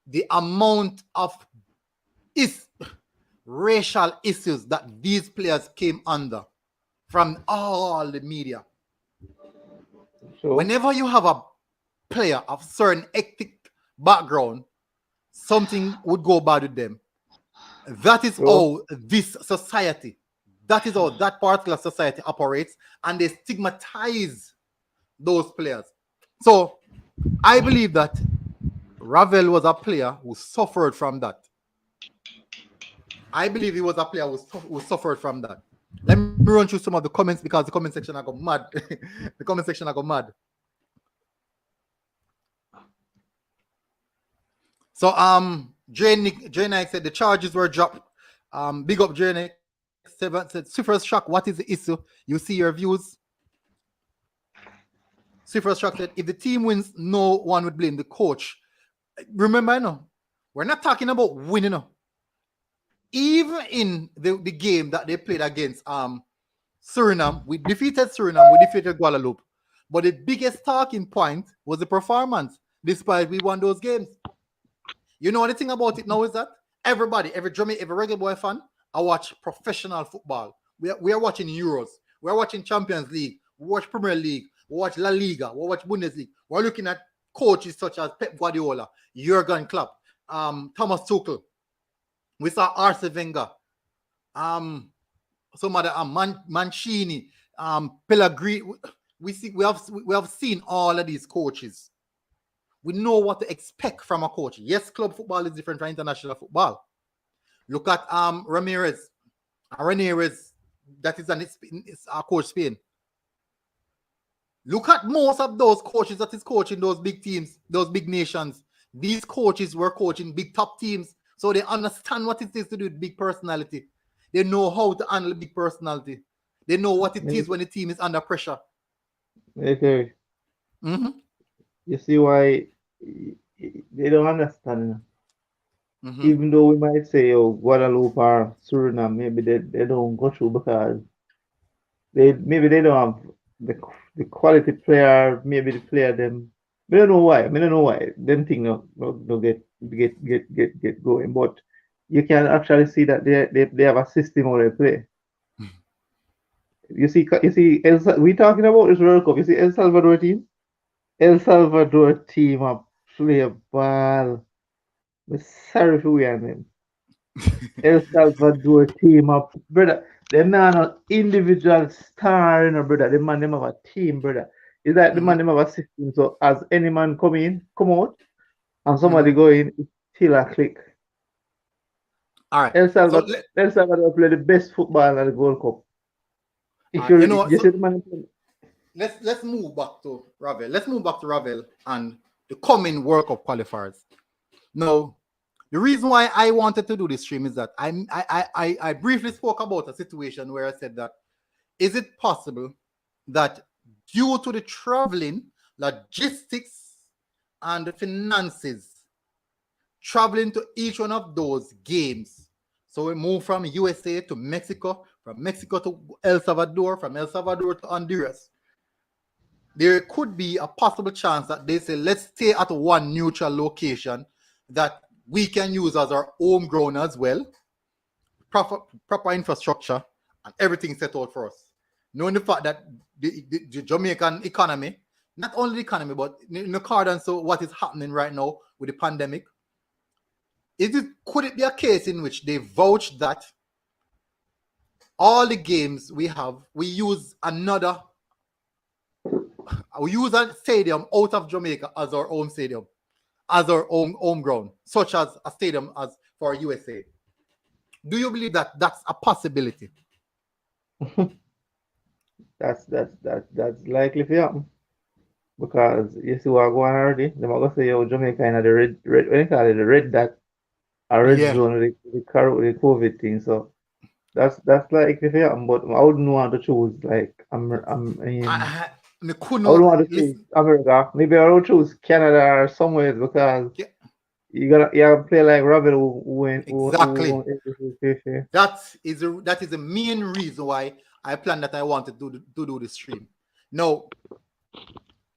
The amount of racial issues that these players came under from all the media. Sure. Whenever you have a player of certain ethnic background, something would go bad with them. That is how this society, that is how that particular society operates, and they stigmatize those players. So I believe that Ravel was a player who suffered from that. I believe he was a player who suffered from that. Let me run through some of the comments because the comment section I got mad. The comment section I got mad. So Jay Knight said the charges were dropped. Big up Jay Knight. Said Super Shock, what is the issue? You see your views. Super Shock said if the team wins, no one would blame the coach. Remember, no, we're not talking about winning. No. Even in the game that they played against Suriname, we defeated Suriname, we defeated Guadeloupe. But the biggest talking point was the performance, despite we won those games. You know the thing about it now is that everybody, every Jamaican, every Reggae Boy fan, I watch professional football. We are watching Euros. We are watching Champions League. We watch Premier League. We watch La Liga. We watch Bundesliga. We're looking at coaches such as Pep Guardiola, Jurgen Klopp, Thomas Tuchel. We saw Arsene Wenger, some other Mancini, Pellegrini. We have seen all of these coaches. We know what to expect from a coach. Yes, club football is different from international football. Look at Ramirez. Ramirez, that is our coach Spain. Look at most of those coaches that is coaching those big teams, those big nations. These coaches were coaching big top teams. So they understand what it is to do with big personality. They know how to handle big personality. They know what it is when the team is under pressure. Okay. Mm-hmm. You see why they don't understand. Mm-hmm. Even though we might say, Guadeloupe or Suriname, maybe they don't go through because they don't have the quality player, maybe the player them. I don't know why. Them thing no get going. But you can actually see that they have a system where they play. You see, we talking about this World Cup. You see El Salvador team? El Salvador team play a ball. I'm sorry for we and them. El Salvador team brother. They're not an individual star, brother. The man them have a team, brother. It's like the man them have a system. So as any man come out, and somebody go in, it's still a click. All right. El Salvador play the best football at the World Cup. Let's move back to Ravel. Let's move back to Ravel and the coming World Cup qualifiers. Now, the reason why I wanted to do this stream is that I briefly spoke about a situation where I said that is it possible that due to the traveling, logistics, and the finances, traveling to each one of those games, so we move from USA to Mexico, from Mexico to El Salvador, from El Salvador to Honduras. There could be a possible chance that they say, let's stay at one neutral location that we can use as our home ground as well. Proper infrastructure and everything set out for us. Knowing the fact that the Jamaican economy, not only the economy, but in accordance to what is happening right now with the pandemic, could it be a case in which they vouch that all the games we have, we use a stadium out of Jamaica as our own stadium, as our own home ground, such as a stadium as for USA? Do you believe that that's a possibility? That's likely to happen. Because you see what going on already, they're going to say, yo, Jamaica in the red, when you call it the red dot, a red zone with the COVID thing. So that's likely to happen, but I wouldn't want to choose I wouldn't want to choose America. Maybe I would choose Canada or somewhere because you gotta play like Ravel exactly. That is the main reason why I planned that I wanted to do the stream. Now,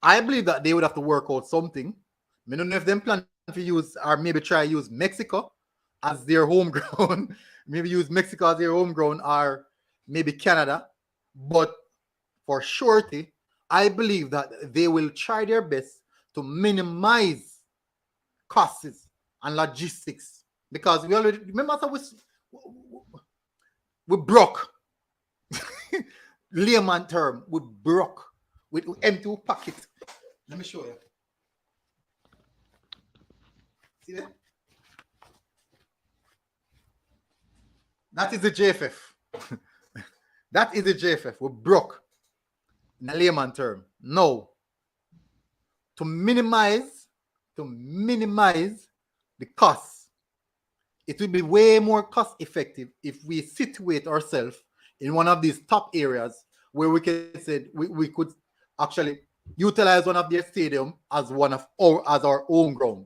I believe that they would have to work out something. I don't know if they plan to use or maybe try to use Mexico as their home ground. Maybe use Mexico as their home ground or maybe Canada. But for surety, I believe that they will try their best to minimize costs and logistics, because we already remember that we broke. Layman term, we broke with empty pocket. Let me show you. See that? That is the JFF. That is the JFF. We broke in a layman term. No. To minimize the costs, it will be way more cost effective if we situate ourselves in one of these top areas where we can say we could actually utilize one of their stadium as as our own ground.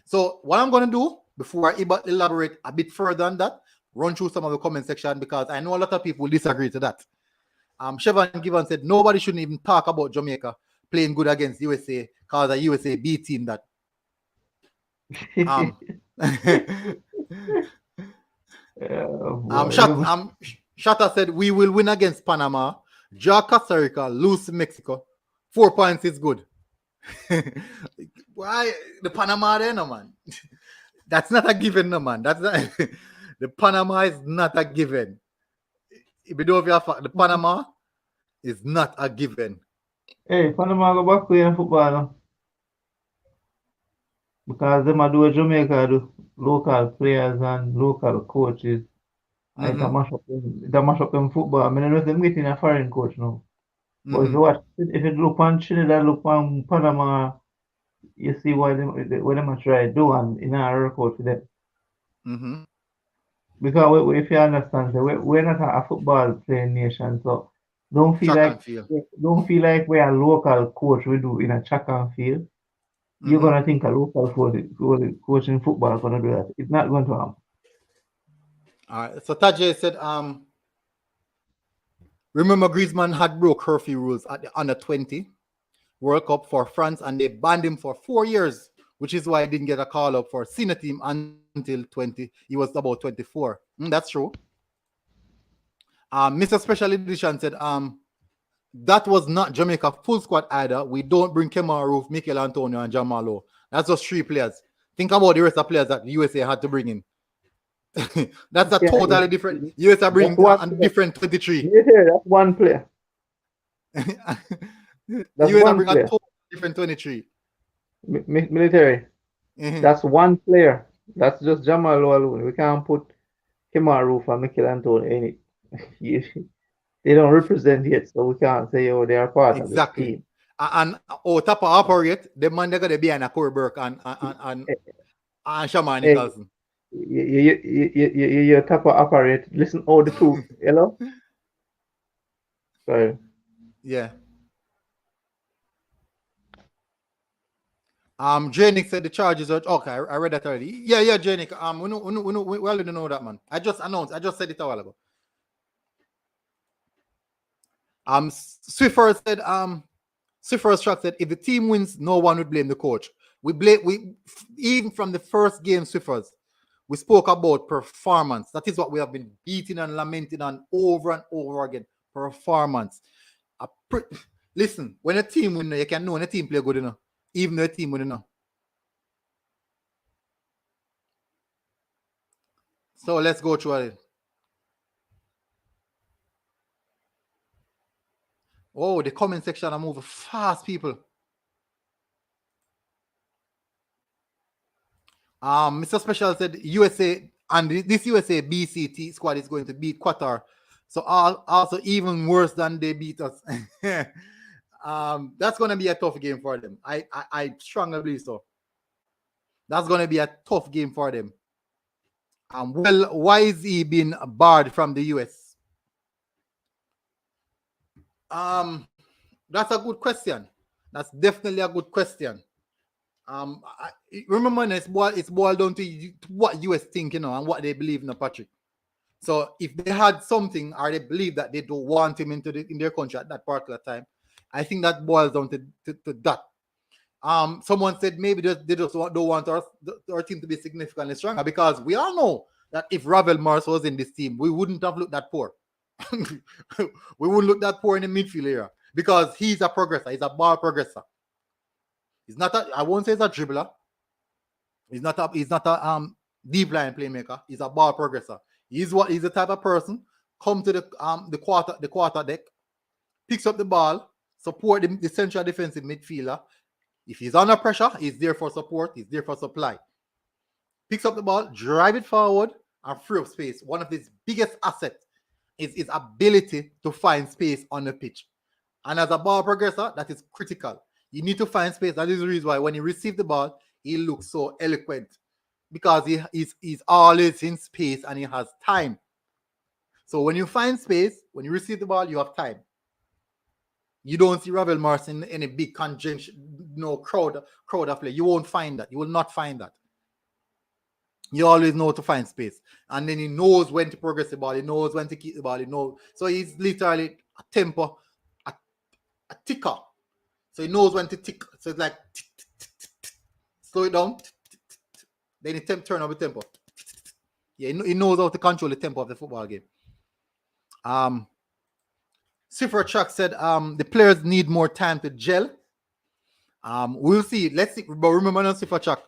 So what I'm going to do before I elaborate a bit further on that, run through some of the comment section, because I know a lot of people disagree to that. Chevron Given said nobody shouldn't even talk about Jamaica playing good against USA because the USA B team that. Shatter said we will win against Panama, draw Costa Rica, lose to Mexico. 4 points is good. Why the Panama there, no man? That's not a given, no man. That's not the Panama is not a given. If you don't have the Panama is not a given. Hey, Panama go back playing football now. Because them do Jamaica do local players and local coaches. And it mash up them football. I mean, I know them getting a foreign coach now. But if you look on Trinidad, look on Panama, you see what them try to do and in our record for them. Because if you understand, we're not a football playing nation, so don't feel like we're a local coach we do in a track and field. You're gonna think a local coach in football is gonna do that. It's not going to happen. All right. So Tajay said, remember Griezmann had broke curfew rules at the under-20 World Cup for France, and they banned him for 4 years, which is why he didn't get a call up for senior team until 20. He was about 24. That's true. Mr. Special Edition said, that was not Jamaica full squad either. We don't bring Kemar Roof, Mikel Antonio, and Jamalo. That's just 3 players. Think about the rest of players that the USA had to bring in. That's a totally different. USA bring a different 23. Yeah, that's one player. USA bring a totally different 23. Military. That's one player. That's just Jamalo alone. We can't put Kemar Roof and Mikel Antonio in it. They don't represent yet, so we can't say, oh, they are part of the team. And top of operate, the man they're gonna be on a Corey Burke and Shaman Nicholson. You top of operate. Listen, all the truth. Hello? Sorry. Yeah. Janik said the charges are okay. I read that already. Yeah, Janik. We already know that, man. I just said it a while ago. Swiffer said, Swiffer's track said, if the team wins, no one would blame the coach. Even from the first game, Swiffers, we spoke about performance. That is what we have been beating and lamenting on over and over again. Performance. Listen, when a team wins, you can know when a team play good enough. Even though a team win enough. So let's go through it. Oh, the comment section are moving fast, people. Mr. Special said USA, and this USA BCT squad is going to beat Qatar. So also even worse than they beat us. That's going to be a tough game for them. I strongly believe so. That's going to be a tough game for them. Well, why is he being barred from the US? That's a good question. That's definitely a good question. Remember, it's boiled down to what US think, and what they believe in, Patrick. So if they had something, or they believe that they don't want him in their country at that particular time, I think that boils down to that. Someone said maybe they just don't want our team to be significantly stronger, because we all know that if Ravel Morrison was in this team, we wouldn't have looked that poor. We wouldn't look that poor in the midfield area, because he's a progressor. He's a ball progressor. He's not I won't say he's a dribbler. He's not a deep line playmaker. He's a ball progressor. He's the type of person come to the quarter deck, picks up the ball, support the central defensive midfielder. If he's under pressure, he's there for support. He's there for supply. Picks up the ball, drive it forward, and free up space. One of his biggest assets is his ability to find space on the pitch. And as a ball progressor, that is critical. You need to find space. That is the reason why when he receives the ball, he looks so eloquent, because he's always in space and he has time. So when you find space, when you receive the ball, you have time. You don't see Ravel Morrison in a big conjunction, crowd of play. You won't find that. You will not find that. You always know to find space. And then he knows when to progress the ball. He knows when to keep the ball. He knows. So he's literally a tempo, a ticker. So he knows when to tick. So it's like slow it down. Then he turn up the tempo. Yeah, he knows how to control the tempo of the football game. Cipher Chuck said the players need more time to gel. We'll see. Let's see. But remember now, Cipher Chuck.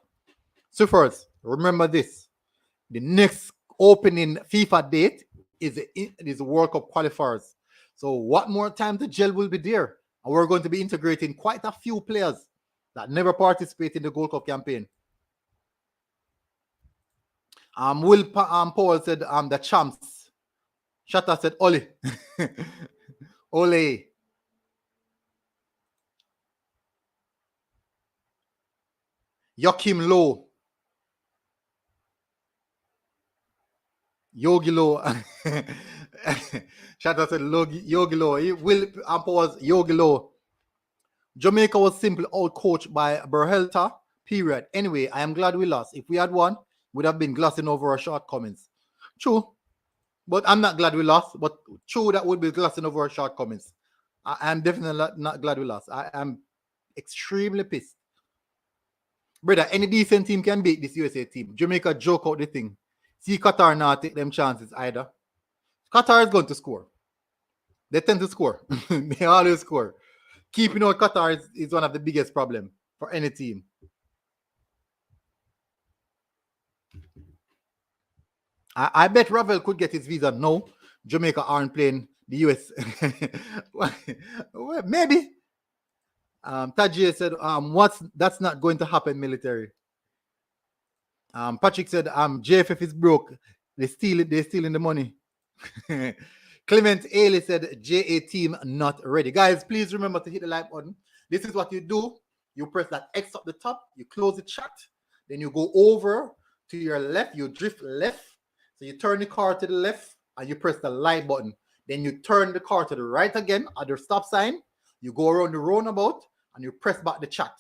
Ciphers, remember this. The next opening FIFA date is the World Cup qualifiers. So what more time to gel will be there? And we're going to be integrating quite a few players that never participate in the Gold Cup campaign. Will Powell said the champs. Shatta said Ole. Ole. Joachim Low. Yogi Low. Shatta said Yogi Low. Will Powell Yogi Low. Jamaica was simply out-coached by Berhalter, period. Anyway, I am glad we lost. If we had won, would have been glossing over our shortcomings. True. But I'm not glad we lost. But true, that would be glossing over our shortcomings. I'm definitely not glad we lost. I am extremely pissed. Brother, any decent team can beat this USA team. Jamaica joke out the thing. See Qatar not take them chances either. Qatar is going to score. They tend to score. They always score. Keeping out Qatar is one of the biggest problems for any team. I bet Ravel could get his visa. No, Jamaica aren't playing the US. Well, maybe. Tajir said, that's not going to happen, military. Patrick said, JFF is broke. They're stealing the money. Clement Ailey said, JA team not ready. Guys, please remember to hit the like button. This is what you do. You press that X up the top. You close the chat. Then you go over to your left. You drift left. So you turn the car to the left and you press the like button. Then you turn the car to the right again at the stop sign. You go around the roundabout and you press back the chat.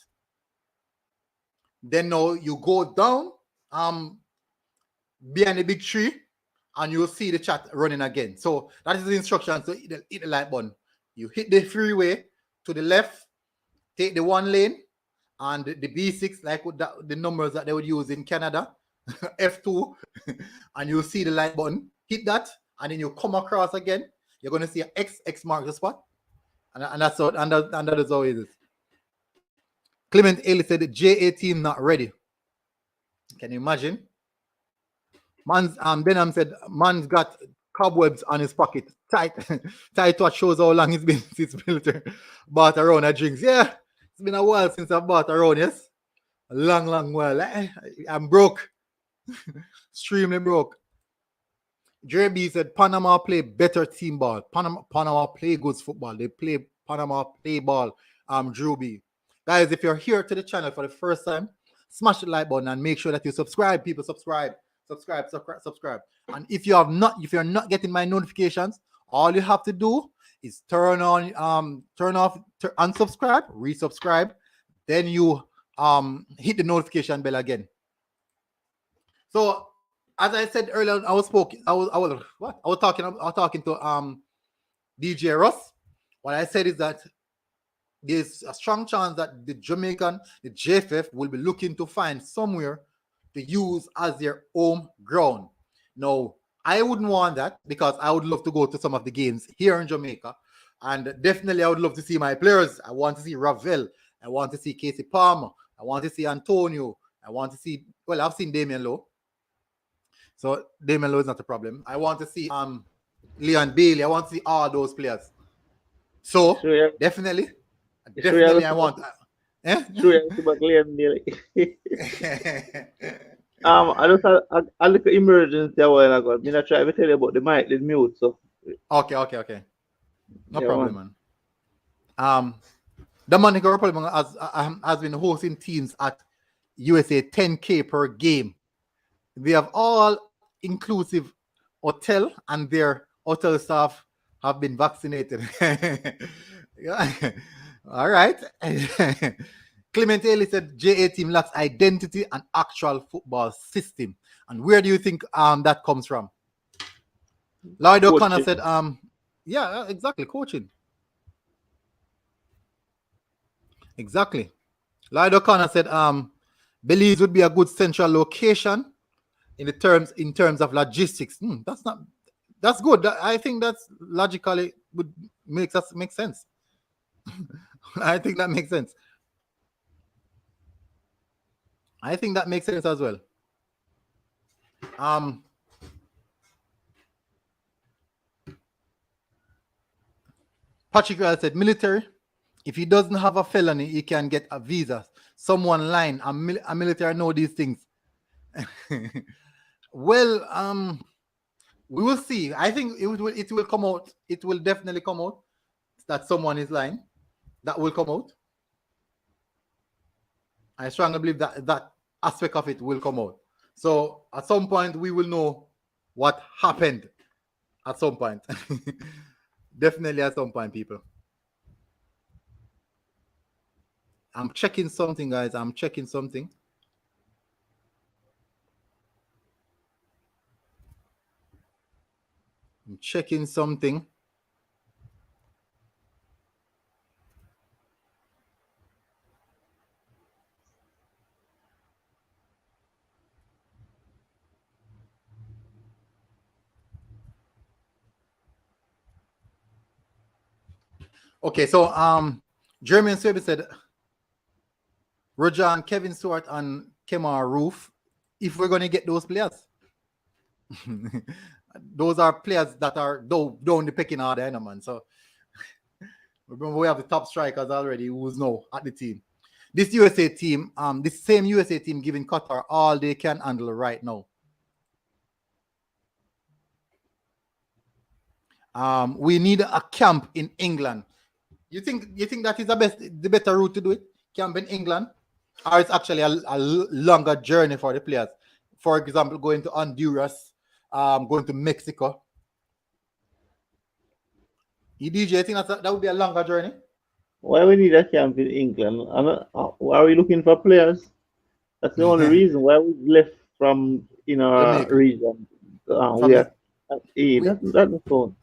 Then now you go down behind the big tree and you'll see the chat running again. So that is the instruction. So hit the like button. You hit the freeway to the left, take the one lane, and the B6, like with the numbers that they would use in Canada, F2, and you'll see the light button. Hit that, and then you come across again. You're going to see an X mark the spot. And that's how, and that is how it is. Clement Ailey said the JA team not ready. Can you imagine? Benham said, man's got cobwebs on his pocket. Tight what shows how long it's been since Military bought around a drinks. Yeah, it's been a while since I bought around, yes. A long while. I'm broke. Extremely broke. JB said Panama play better team ball. Panama play good football. Panama play ball. Drew B. Guys, if you're here to the channel for the first time, smash the like button and make sure that you subscribe. People, subscribe. And if you're not getting my notifications, all you have to do is turn off, unsubscribe, resubscribe, then you hit the notification bell again. So as I said earlier, I was talking to DJ Ross. What I said is that there's a strong chance that the JFF will be looking to find somewhere to use as their home ground. Now, I wouldn't want that because I would love to go to some of the games here in Jamaica. And definitely I would love to see my players. I want to see Ravel. I want to see Casey Palmer. I want to see Antonio. I want to see, well, I've seen Damian Lowe. So Damian Lowe is not a problem. I want to see Leon Bailey. I want to see all those players. So definitely I want that. Leon Bailey. I just had a little emergency a while ago. I'm gonna try to tell you about the mic, the mute. So okay. No problem, man. The Dominican Republic has been hosting teams at USA 10K per game. They have all inclusive hotel, and their hotel staff have been vaccinated. All right. Clement Ailey said JA team lacks identity and actual football system. And where do you think that comes from? Lloyd O'Connor said, yeah, exactly, coaching. Exactly. Lloyd O'Connor said Belize would be a good central location in terms of logistics. That's good. I think that's logically would make sense. I think that makes sense. I think that makes sense as well. Patrick said military. If he doesn't have a felony, he can get a visa. Someone line a military know these things. Well, we will see. I think it will come out. It will definitely come out that someone is lying. That will come out. I strongly believe that aspect of it will come out. So at some point we will know what happened. At some point. Definitely at some point, people. I'm checking something, guys. I'm checking something. Okay, so Jeremy and Swaby said Roger and Kevin Stewart and Kemar Roof, if we're going to get those players. Those are players that are down the pecking order, man. So remember, we have the top strikers already who's now at the team. This USA team, this same USA team giving Qatar all they can handle right now. We need a camp in England. You think that is the better route to do it? Camp in England? Or it's actually a longer journey for the players? For example, going to Honduras, going to Mexico. DJ, I think that would be a longer journey. Why we need a camp in England? Why are we looking for players? That's the only reason why we left from our region. That's the phone.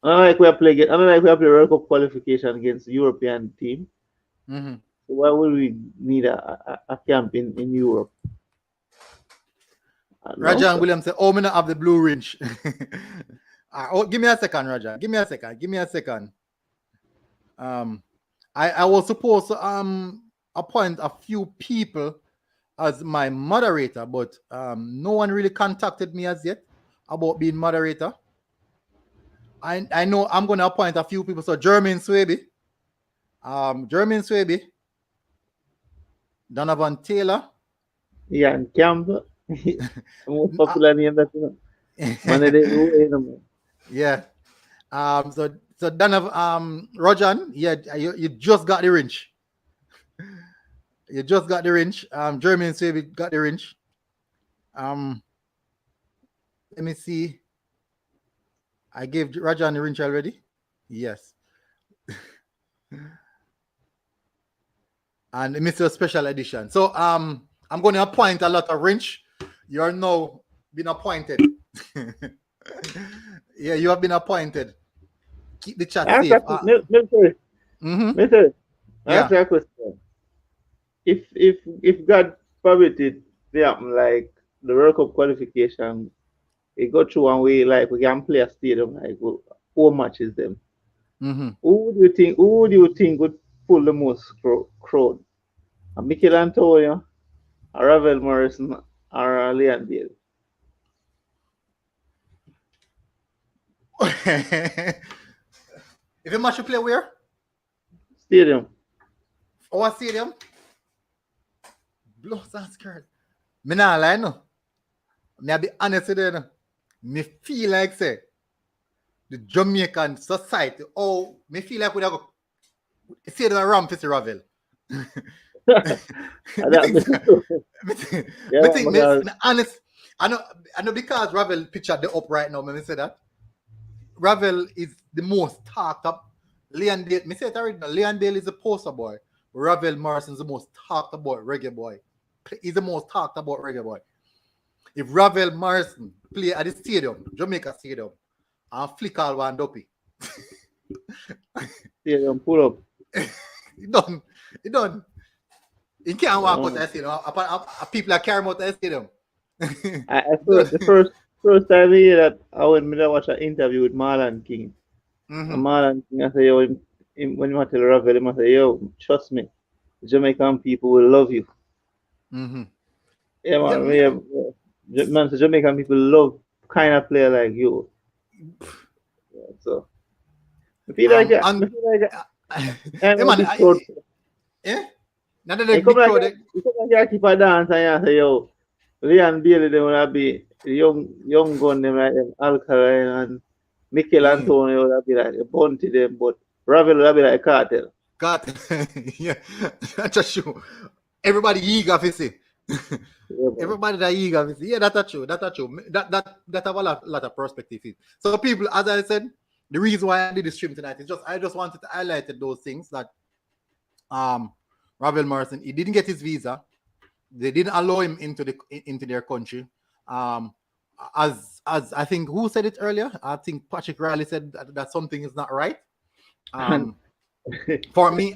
I don't like we play World Cup qualification against the European team. Mm-hmm. So why would we need a camp in Europe? Rajan Williams said, "Oh, me not have the blue rinse." Give me a second, Rajan. Give me a second. I was supposed to appoint a few people as my moderator, but no one really contacted me as yet about being moderator. I know I'm going to appoint a few people. So Jermaine Swaby, Donovan Taylor, Ian Campbell, most popular name that you know. Yeah. So Donovan, Rojan, yeah, you just got the wrench. You just got the wrench. Jermaine Swaby got the wrench. Let me see. I gave Rajan the wrench already. Yes. And Mr. Special Edition. So I'm going to appoint a lot of wrench. You're now been appointed. Yeah, you have been appointed. Keep the chat safe. Mister, ask a question. If God forbid it happen like the World Cup qualification, it go through one way like we can play a stadium like 4 matches them. Mm-hmm. Who do you think would pull the most crowd? A Mikel Antonio, a Ravel Morrison, or a Leon Bale? If a match you play where? Stadium. Our stadium? Blows and skirt. Me not lie no. Me I be honest with you no. Me feel like say the Jamaican society. Oh, me feel like we have go say the ramp is Ravel. Honest. I know because Ravel pictured the up right now. Me say that Ravel is the most talked up. Leon Dale, me say it already. Leon Dale is the poster boy. Ravel Morrison is the most talked about reggae boy. He's the most talked about reggae boy. If Ravel Morrison play at the stadium, Jamaica Stadium, and flick all one dopey. Stadium pull up. He done. He can't walk out the stadium. People are carrying out the stadium. The first time I hear that, I went to watch an interview with Marlon King. Mm-hmm. And Marlon King, I say, yo, when you tell Ravel, I say, yo, trust me, Jamaican people will love you. Mm-hmm. Yeah, man. Man, so Jamaican people love kind of player like you. Yeah, so I feel like that. Now that they come like you keep a dance and you say, yo, Leon Bailey, they will be young gun, them like them Alkaline and Mikel Antonio will be like a bounty them, but Ravel will be like a cartel. Yeah, that's true. Everybody eager to see. Everybody that eager to see. Yeah, that's true. That have a lot of perspective. So people, as I said, the reason why I did the stream tonight is I just wanted to highlight those things that Ravel Morrison, he didn't get his visa. They didn't allow him into their country. As I think who said it earlier? I think Patrick Riley said that something is not right. For me,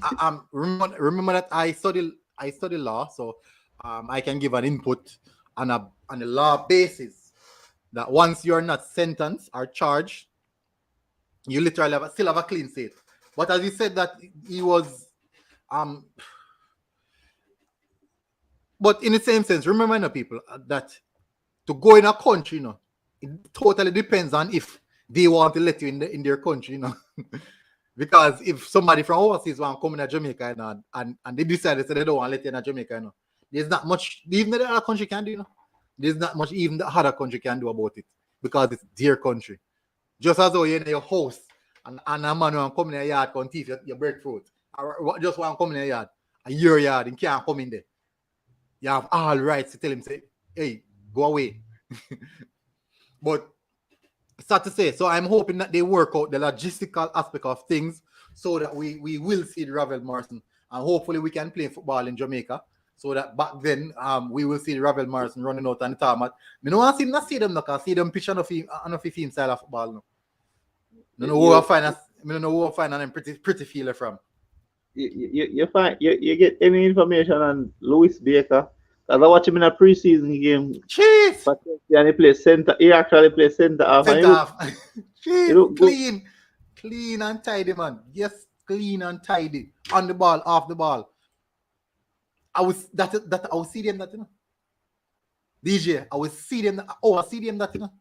remember that I study law, so I can give an input on a law basis that once you're not sentenced or charged, you literally still have a clean slate. But as he said that he was but in the same sense, remember people that to go in a country, it totally depends on if they want to let you in their country, Because if somebody from overseas want to come in Jamaica and they decide they don't want to let you in Jamaica, there's not much even the other country can do, There's not much even the other country can do about it because it's their country. Just as though you're in your house and a man want to come in your yard and thief your breadfruit, or just want to come in your yard, your yard and can't come in there. You have all rights to tell him, say, hey, go away. But it's hard to say. So I'm hoping that they work out the logistical aspect of things so that we will see the Ravel Morrison. And hopefully we can play football in Jamaica. So that back then we will see the Ravel Morrison running out on the tarmac. I don't want to see them because see them pitch on a film style of football. I don't know who I find us. I don't know who I find and pretty feeler from. You get any information on Louis Baker? Because I watch him in a preseason game. Jeez. And he plays center. He actually plays center half. Center half. Jeez, clean and tidy, man. Yes, clean and tidy. On the ball, off the ball. I was see them that, you know. DJ, I will see them. I see them that, you know.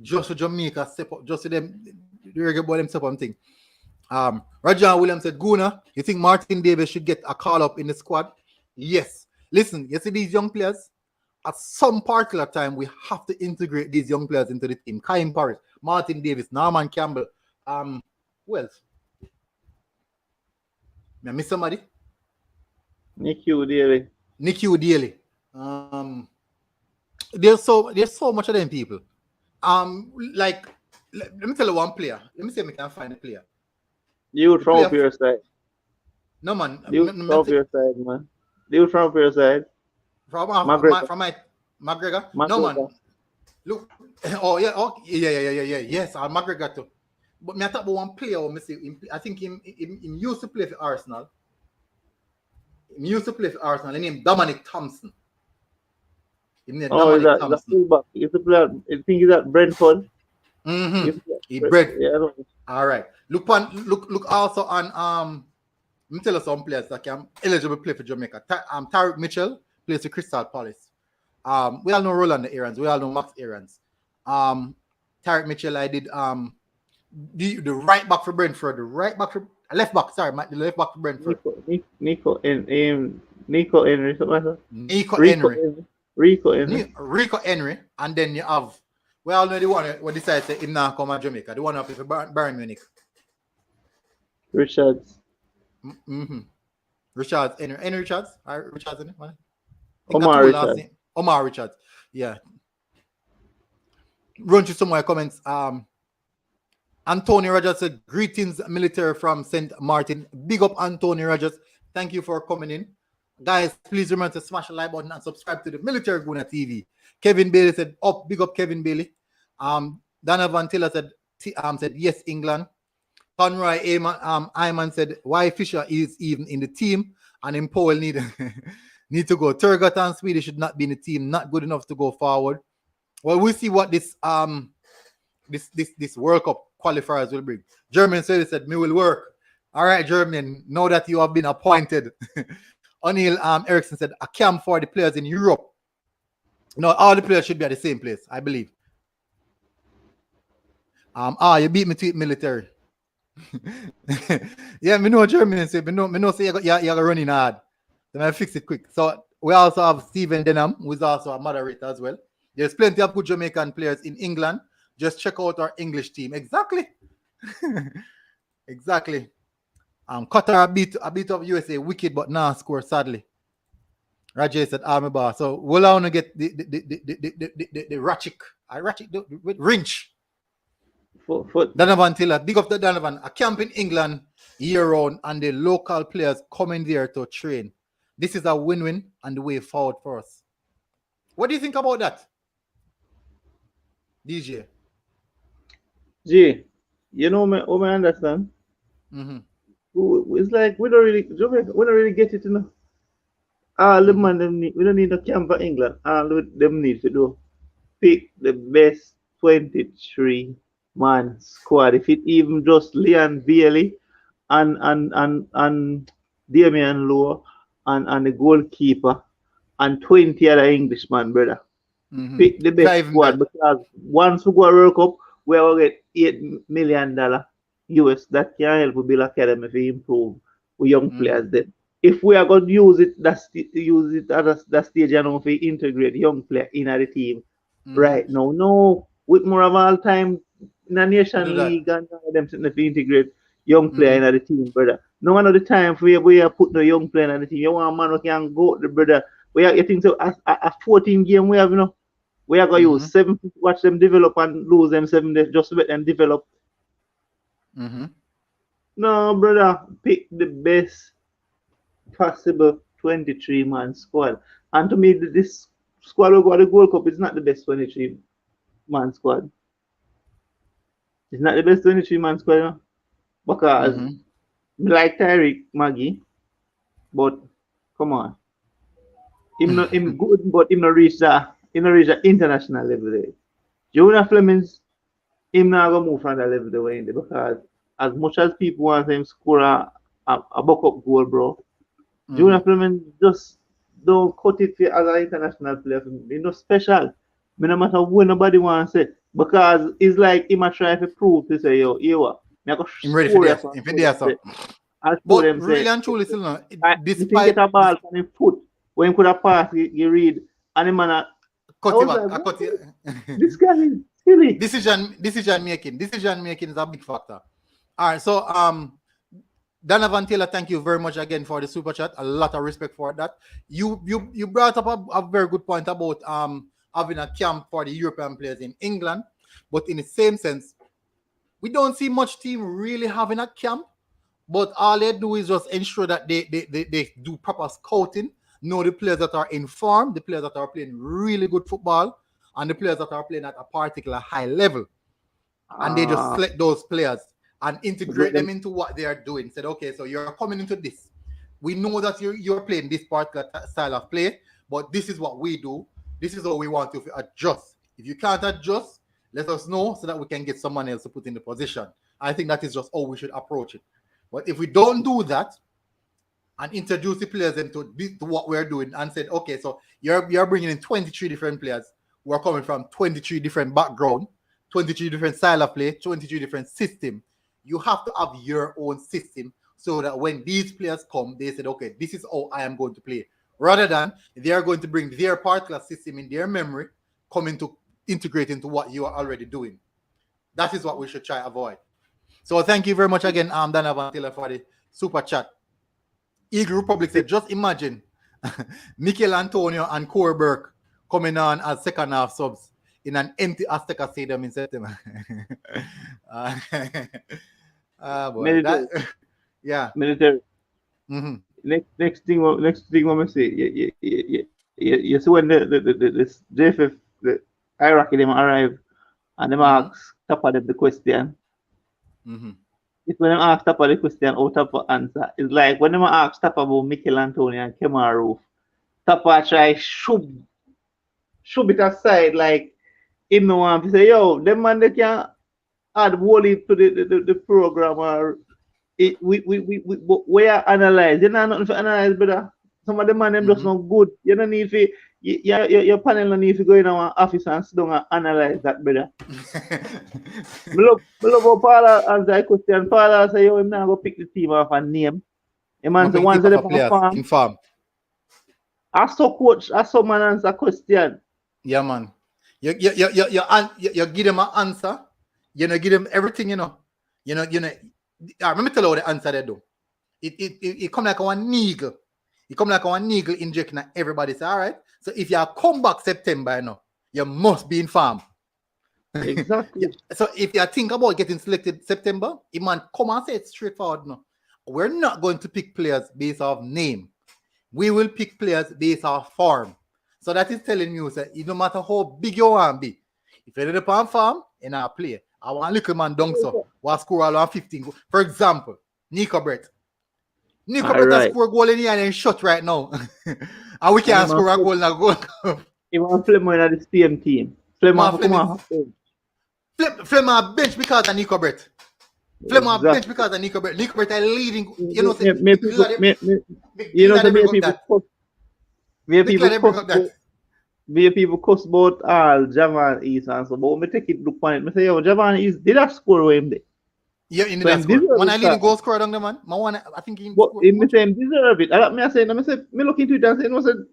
Just for Jamaica step up, just for them, the reggae boy them step up thing. Rajan Williams said, Guna, you think Martin Davis should get a call up in the squad? Yes. Listen, you see these young players, at some particular time, we have to integrate these young players into the team. Kaim Paris, Martin Davis, Norman Campbell, who else? I miss somebody? Nicky Daly. There's so much of them people. Like, let me tell you one player. Let me see if I can find a player. You from your side. No, man. You from your side, man. You from your side. From my McGregor? No, man. Look. Oh, yeah. Oh, yeah. Yes, McGregor too. But me I talk about one player. I think him used to play for Arsenal. He used to play for Arsenal. His name Dominic Thompson. Is that the fullback? He's a player. I think he's at Brentford. He bred. Yeah, all right. Look also on let me tell you some players that can eligible play for Jamaica. Tariq Mitchell plays for Crystal Palace. We all know Roland Aarons. We all know Max Aarons. Tariq Mitchell, I did the right back for Brentford, the left back for Brentford. Nico Henry, something like that. Rico Henry, and then you have, we all know the one who decides to him now come to Jamaica. The one who plays for Bayern Munich. Richards. Richards. Henry Richards? Richards, isn't it? Omar Richards. Yeah. Run through some more comments. Anthony Rogers said, greetings, military from St. Martin. Big up, Anthony Rogers. Thank you for coming in. Guys, please remember to smash the like button and subscribe to the Military Guna TV. Kevin Bailey said, big up Kevin Bailey. Donovan Taylor said, yes, England. Conroy Ayman said, why Fisher is even in the team and in Powell need to go. Turgot and Swedish should not be in the team, not good enough to go forward. Well, we'll see what this World Cup qualifiers will bring. German said, me will work. All right, German, know that you have been appointed. O'Neill Erickson said, a camp for the players in Europe. No, all the players should be at the same place, I believe. You beat me to it, military. Yeah, me know German say, me know say you're running hard. Then I fix it quick. So we also have Stephen Denham, who is also a moderator as well. There's plenty of good Jamaican players in England. Just check out our English team. Exactly. Exactly. Qatar a bit of USA wicked, but now score sadly. Rajay said army bar. So we'll want to get the Ratchik. With Rinch. Donovan Taylor, big up the Donovan. A camp in England year round, and the local players coming there to train. This is a win-win and the way forward for us. What do you think about that, DJ? G, you know me, I understand. It's like we don't really get it, you know. All the man we don't need a camp for England. All them need to do pick the best 23-man squad. If it even just Leon Bailey and Damian Lowe and the goalkeeper and 20 other Englishmen, brother. Pick the best squad, because once we go World Cup, we will get $8 million US that can help with Bill Academy to improve with young players. Then, if we are going to use it at that stage, you know, to integrate young player in the team right now. No, with more of all time in the Nation League and them to integrate young player in the team, brother. No one of the time we are putting a young player in the team. You want a man who can go, the brother. We are getting to a 14 game we have, you know. We are going to use 7 to watch them develop and lose them 7 days just to let them develop. No, brother, pick the best possible 23-man squad. And to me, this squad will go to the Gold Cup is not the best 23-man squad. It's not the best 23-man squad, you know? Because me like Tyreek Maggie, but come on. Him good, but him not reach the international level there. Jonah Flemings, him not gonna move from that level the way in there because as much as people want him score a buck up goal, bro. Jonah Flemings just don't cut it for as an international player. He's not special. Me no matter what nobody wants to say. Because it's like him a try to prove to say, yo, me I go ready for this. But really and truly, still no. Despite get a ball from his foot when he could have passed, you read, and the man cut it back. Cut it. This guy is silly. Decision making is a big factor. All right, so Donovan Taylor, thank you very much again for the super chat. A lot of respect for that. You brought up a very good point about having a camp for the European players in England, but in the same sense, we don't see much team really having a camp. But all they do is just ensure that they do proper scouting, know the players that are informed, the players that are playing really good football, and the players that are playing at a particular high level. And they just select those players and integrate them into what they are doing. Said, okay, so you're coming into this. We know that you're playing this particular style of play, but this is what we do. This is how we want you to adjust. If you can't adjust, let us know so that we can get someone else to put in the position. I think that is just how we should approach it. But if we don't do that and introduce the players into what we're doing and said, okay, so you're bringing in 23 different players who are coming from 23 different backgrounds, 23 different style of play, 23 different system. You have to have your own system so that when these players come, they said, okay, this is how I am going to play. Rather than they are going to bring their particular system in their memory, coming to integrate into what you are already doing. That is what we should try to avoid. So thank you very much again, Donovan Taylor, for the super chat. Eagle Republic said, just imagine Mikel Antonio and Corey Burke coming on as second half subs in an empty Azteca Stadium in September. Yeah. Military. Next thing I'm gonna say, you see when the JFF, the Iraqi them arrive and them ask Tapa them the question. It's when them ask Tapa the question out of answer. It's like when them ask Tapa about Mikel Antonio and Kemaru, Tapa try shove it aside like him no want to say, yo, them man they can add wholly to the program or we are analyzed. You know nothing to analyze, brother. Some of the man them just not good. You don't need to your panel don't need to go in our office and sit down and analyze that, brother. Me love how Paula answer that question. Paula say, yo, I'm not gonna pick the team off a name. The man say once they farm. I saw coach, I saw man answer question. Yeah, man. You give them an answer. You know, give them everything, you know. Let me tell you what the answer they do. It come like one needle. It come like one needle injection and everybody say, all right. So if you come back September, you know, you must be in farm. Exactly. So if you think about getting selected September, it man come and say it straightforward. No, we're not going to pick players based off name. We will pick players based off form. So that is telling you that no matter how big you want to be, if you're in the farm, you're not play. I want a little man down so will score all 15 goals. For example, Nico Brett. Nico Brett has scored a goal in here and shot right now. And we can't score a goal in a goal. He want to play more in the same team. Flema bench because of Nico Brett. Flema bench because of Nico Brett. Nico Brett is leading. You know, people cuss about all Javan East and so, but me take it look on it. Me say, yo, Javan East did that score with him there. Yeah, in that score. When I lead the goal scorer down the man, I think he deserve it. Me look into it and say, no, said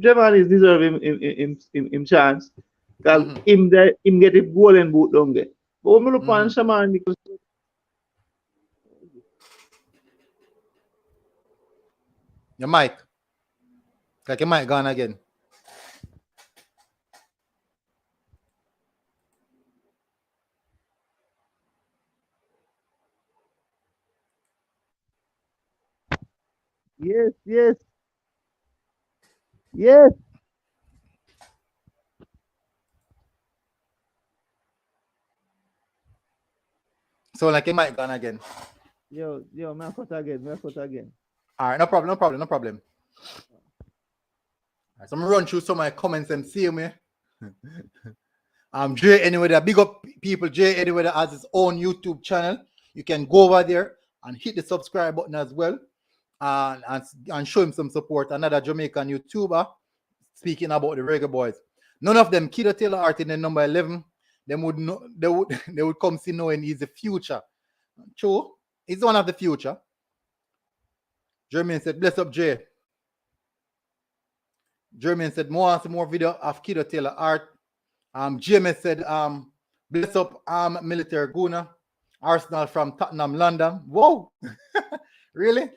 Javan East deserve him chance. Because him get a golden boot down there. But when me look on Shaman Nichols. Your mic. Like your mic gone again. Yes. So like it might gone again. Yo, man, cut again. All right, no problem. Right, so I'm gonna run through some of my comments and see me. Jay anyway, the big up people. Jay anyway that has his own YouTube channel. You can go over there and hit the subscribe button as well, and show him some support. Another Jamaican YouTuber speaking about the Reggae Boyz. None of them, Kiddo Taylor Art in the number 11. Them would know, they would come see knowing he's the future. True, he's one of the future. Jermaine said, bless up Jay. Jermaine said, more video of Kiddo Taylor Art. GMS said, bless up Military Guna. Arsenal from Tottenham, London. Whoa. Really?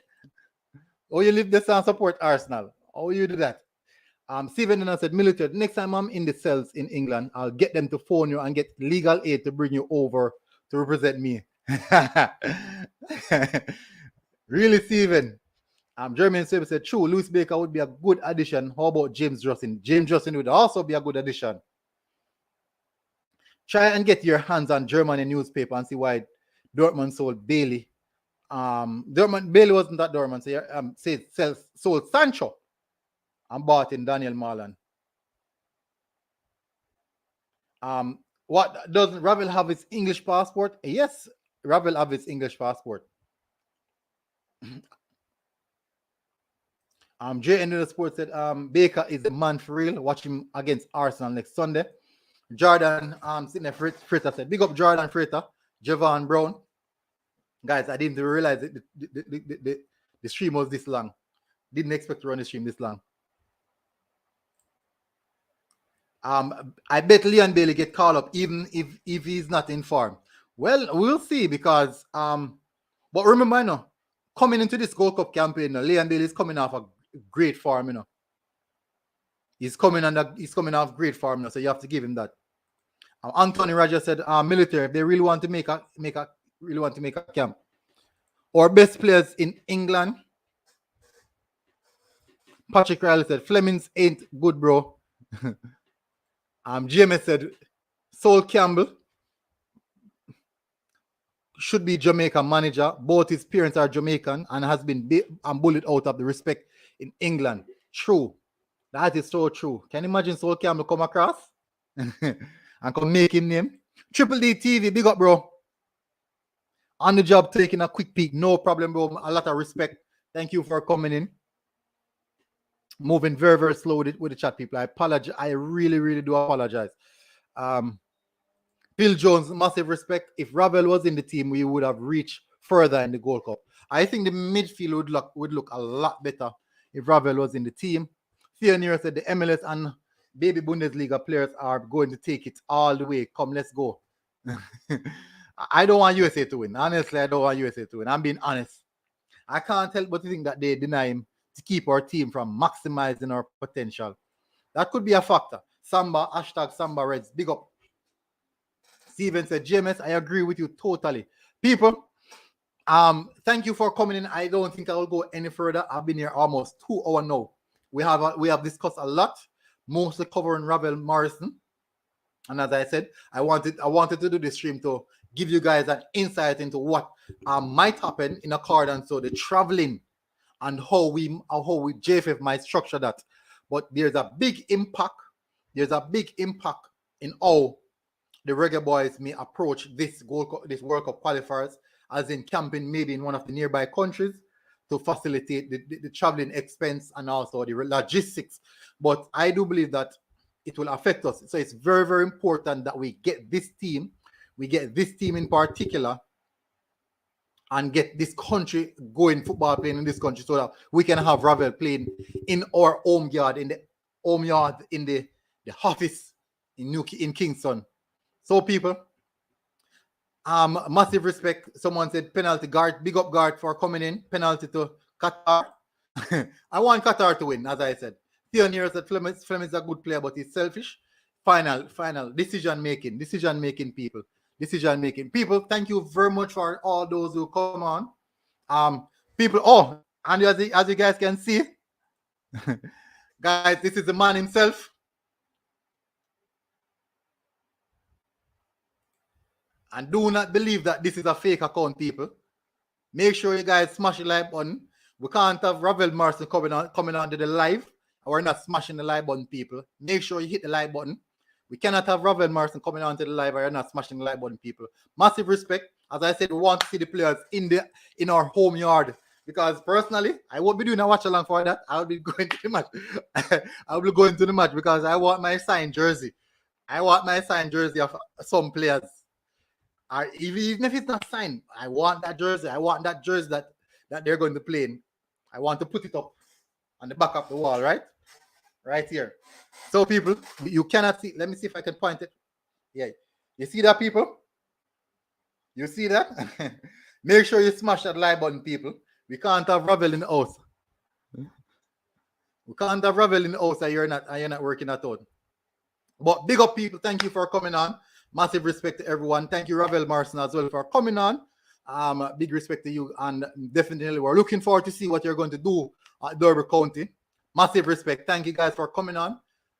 Oh, you live this and support Arsenal. How you do that? Steven said, Military, next time I'm in the cells in England, I'll get them to phone you and get legal aid to bring you over to represent me. Really, Steven? Jermaine said, true, Louis Baker would be a good addition. How about James Justin? James Justin would also be a good addition. Try and get your hands on Germany newspaper and see why Dortmund sold Bailey. Bailey wasn't that Dortmund. So sold Sancho and bought in Daniel Marlon. What doesn't Ravel have his English passport? Yes, Ravel have his English passport. Jay End of the Sport said Baker is the man for real. Watch him against Arsenal next Sunday. Jordan sitting there, Fritter said, big up Jordan Fritter, Javon Brown. Guys, I didn't realize the stream was this long. Didn't expect to run the stream this long. I bet Leon Bailey get called up even if he's not in form. Well, we'll see because but remember, you know, coming into this Gold Cup campaign, Leon Bailey is coming off a great form, you know. He's coming off great form, you know, so you have to give him that. Anthony Rogers said, Military, if they really want to make a camp. Our best players in England. Patrick Riley said, Flemings ain't good, bro. GMS said, Sol Campbell should be Jamaican manager. Both his parents are Jamaican and has been bullied out of the respect in England. True. That is so true. Can you imagine Sol Campbell come across and come make him name? Triple D TV, big up, bro. On the job, taking a quick peek. No problem, bro. A lot of respect. Thank you for coming in. Moving very, very slow with the chat, people. I apologize. I really, really do apologize. Phil Jones, massive respect. If Ravel was in the team, we would have reached further in the Gold Cup. I think the midfield would look a lot better if Ravel was in the team. Theonera said the MLS and baby Bundesliga players are going to take it all the way. Come, let's go. I don't want USA to win. Honestly, I don't want USA to win. I'm being honest. I can't help but think that they deny him to keep our team from maximizing our potential. That could be a factor. Samba, #Samba Reds. Big up. Steven said, James, I agree with you totally. People, thank you for coming in. I don't think I will go any further. I've been here almost 2 hours now. We have discussed a lot, mostly covering Ravel Morrison. And as I said, I wanted to do this stream to give you guys an insight into what might happen in accordance to the traveling and how we JFF might structure that. But there's a big impact. There's a big impact in how the Reggae Boyz may approach this World Cup qualifiers, as in camping maybe in one of the nearby countries to facilitate the traveling expense and also the logistics. But I do believe that it will affect us. So it's very, very important that we get this team in particular, and get this country going, football playing in this country, so that we can have Ravel playing in our home yard, in the office in Kingston. So people, massive respect. Someone said penalty, guard. Big up guard for coming in. Penalty to Qatar. I want Qatar to win, as I said. Theonera said Flem is a good player, but he's selfish. Final decision making people. People, thank you very much for all those who come on. People, and as you guys can see, guys, this is the man himself. And do not believe that this is a fake account, people. Make sure you guys smash the like button. We can't have Ravel Morrison coming on to the live. We're not smashing the like button, people. Make sure you hit the like button. We cannot have Ravel Morrison coming on to the live. We're not smashing the like button, people. Massive respect. As I said, we want to see the players in our home yard. Because personally, I won't be doing a watch along for that. I'll be going to the match. I'll be going to the match because I want my signed jersey. I want my signed jersey of some players. Even if it's not signed, I want that jersey. I want that jersey that they're going to play in. I want to put it up on the back of the wall, right? Right here. So, people, you cannot see. Let me see if I can point it. Yeah. You see that, people? You see that? Make sure you smash that like button, people. We can't have Ravel in the house. We can't have Ravel in the house and you're not working at all. But big up, people. Thank you for coming on. Massive respect to everyone. Thank you, Ravel Morrison, as well, for coming on. Big respect to you. And definitely, we're looking forward to see what you're going to do at Derby County. Massive respect. Thank you guys for coming on.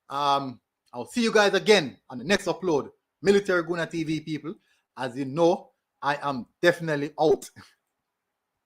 I'll see you guys again on the next upload. Military Guna TV, people. As you know, I am definitely out.